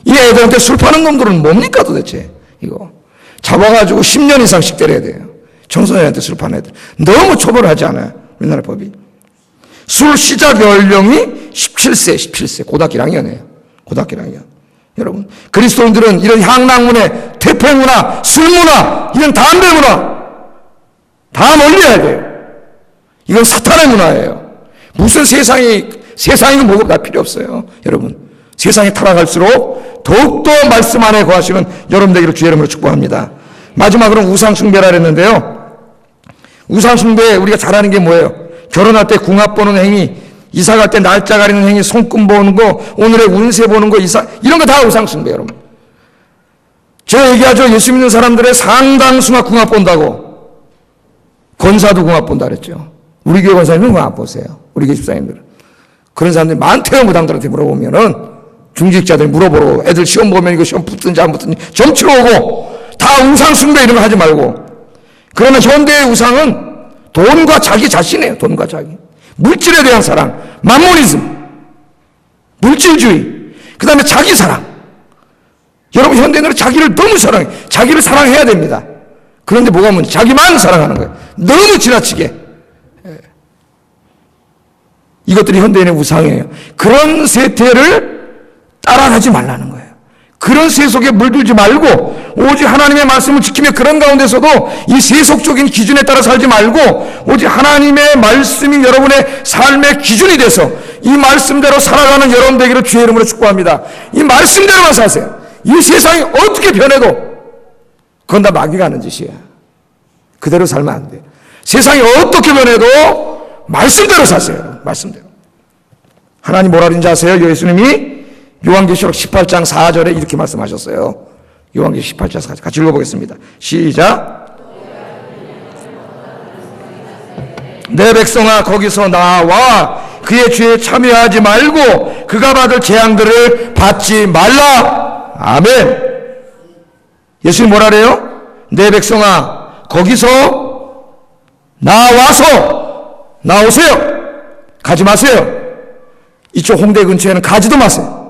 이 애들한테 술 파는 놈들은 뭡니까 도대체? 이거. 잡아가지고 10년 이상씩 때려야 돼요. 청소년한테 술 파는 애들. 너무 처벌하지 않아요. 우리나라 법이. 술 시작 연령이 17세. 고등학교 1학년이에요. 고등학교 1학년. 여러분. 그리스도인들은 이런 향락문화, 퇴폐문화, 술문화, 이런 담배 문화 다 멀리해야 돼요. 이건 사탄의 문화예요. 무슨 세상이고 뭐고 다 필요 없어요. 여러분. 세상이 타락할수록 더욱더 말씀 안에 거하시는 여러분 되기를 주의 이름으로 축복합니다. 마지막으로 우상숭배라 그랬는데요. 우상숭배 우리가 잘하는 게 뭐예요? 결혼할 때 궁합 보는 행위, 이사 갈 때 날짜 가리는 행위, 손금 보는 거, 오늘의 운세 보는 거, 이런 거 다 우상숭배 여러분. 제가 얘기하죠. 예수 믿는 사람들의 상당수가 궁합 본다고. 권사도 궁합 본다 그랬죠. 우리 교회 권사님은 궁합 보세요. 우리 교회 집사님들은. 그런 사람들이 많대요. 무당들한테 물어보면은 중직자들 물어보러 애들 시험 보면 이거 시험 붙든지 안 붙든지 점치러 오고 다 우상숭배 이런 거 하지 말고. 그러나 현대의 우상은 돈과 자기 자신이에요. 돈과 자기. 물질에 대한 사랑, 만모니즘, 물질주의, 그 다음에 자기 사랑. 여러분 현대인들은 자기를 너무 사랑해. 자기를 사랑해야 됩니다. 그런데 뭐가 문제? 자기만 사랑하는 거예요. 너무 지나치게. 이것들이 현대인의 우상이에요. 그런 세태를 따라가지 말라는 거예요. 그런 세속에 물들지 말고 오직 하나님의 말씀을 지키며 그런 가운데서도 이 세속적인 기준에 따라 살지 말고 오직 하나님의 말씀이 여러분의 삶의 기준이 돼서 이 말씀대로 살아가는 여러분 되기를 주의 이름으로 축복합니다. 이 말씀대로만 사세요. 이 세상이 어떻게 변해도 그건 다 마귀가 하는 짓이에요. 그대로 살면 안 돼요. 세상이 어떻게 변해도 말씀대로 사세요. 말씀대로. 하나님 뭐라 그러는지 아세요? 예수님이 요한계시록 18장 4절에 이렇게 말씀하셨어요. 요한계시록 18장 4절 같이 읽어보겠습니다. 시작. 내 백성아 거기서 나와 그의 죄에 참여하지 말고 그가 받을 재앙들을 받지 말라. 아멘. 예수님 뭐라 그래요? 내 백성아 거기서 나오세요. 가지 마세요. 이쪽 홍대 근처에는 가지도 마세요.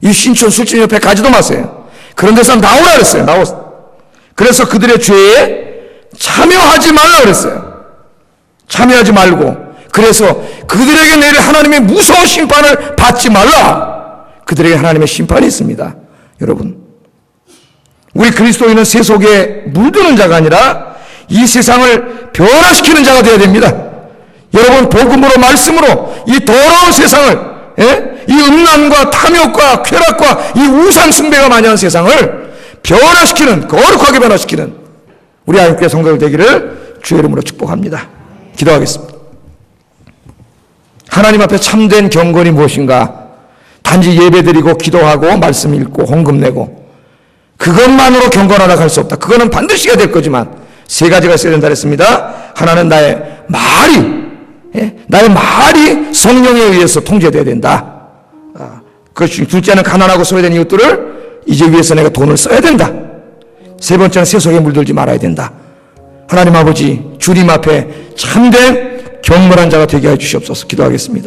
이 신촌 술집 옆에 가지도 마세요. 그런 데서 나오라 그랬어요. 그래서 그들의 죄에 참여하지 말라 그랬어요. 참여하지 말고. 그래서 그들에게 내릴 하나님의 무서운 심판을 받지 말라. 그들에게 하나님의 심판이 있습니다. 여러분. 우리 그리스도인은 세속에 물드는 자가 아니라 이 세상을 변화시키는 자가 되어야 됩니다. 여러분 복음으로 말씀으로 이 더러운 세상을 이 음란과 탐욕과 쾌락과 이 우상 숭배가 많이 하는 세상을 변화시키는 거룩하게 변화시키는 우리 하나님께 성도들 되기를 주의 이름으로 축복합니다. 기도하겠습니다. 하나님 앞에 참된 경건이 무엇인가? 단지 예배드리고 기도하고 말씀 읽고 헌금 내고 그것만으로 경건하다 할 수 없다. 그거는 반드시 해야 될 거지만 세 가지가 있어야 된다 했습니다. 하나는 나의 말이 성령에 의해서 통제되어야 된다. 둘째는 가난하고 소외된 이웃들을 이제 위해서 내가 돈을 써야 된다. 세 번째는 세속에 물들지 말아야 된다. 하나님 아버지, 주님 앞에 참된 경건한 자가 되게 해 주시옵소서. 기도하겠습니다.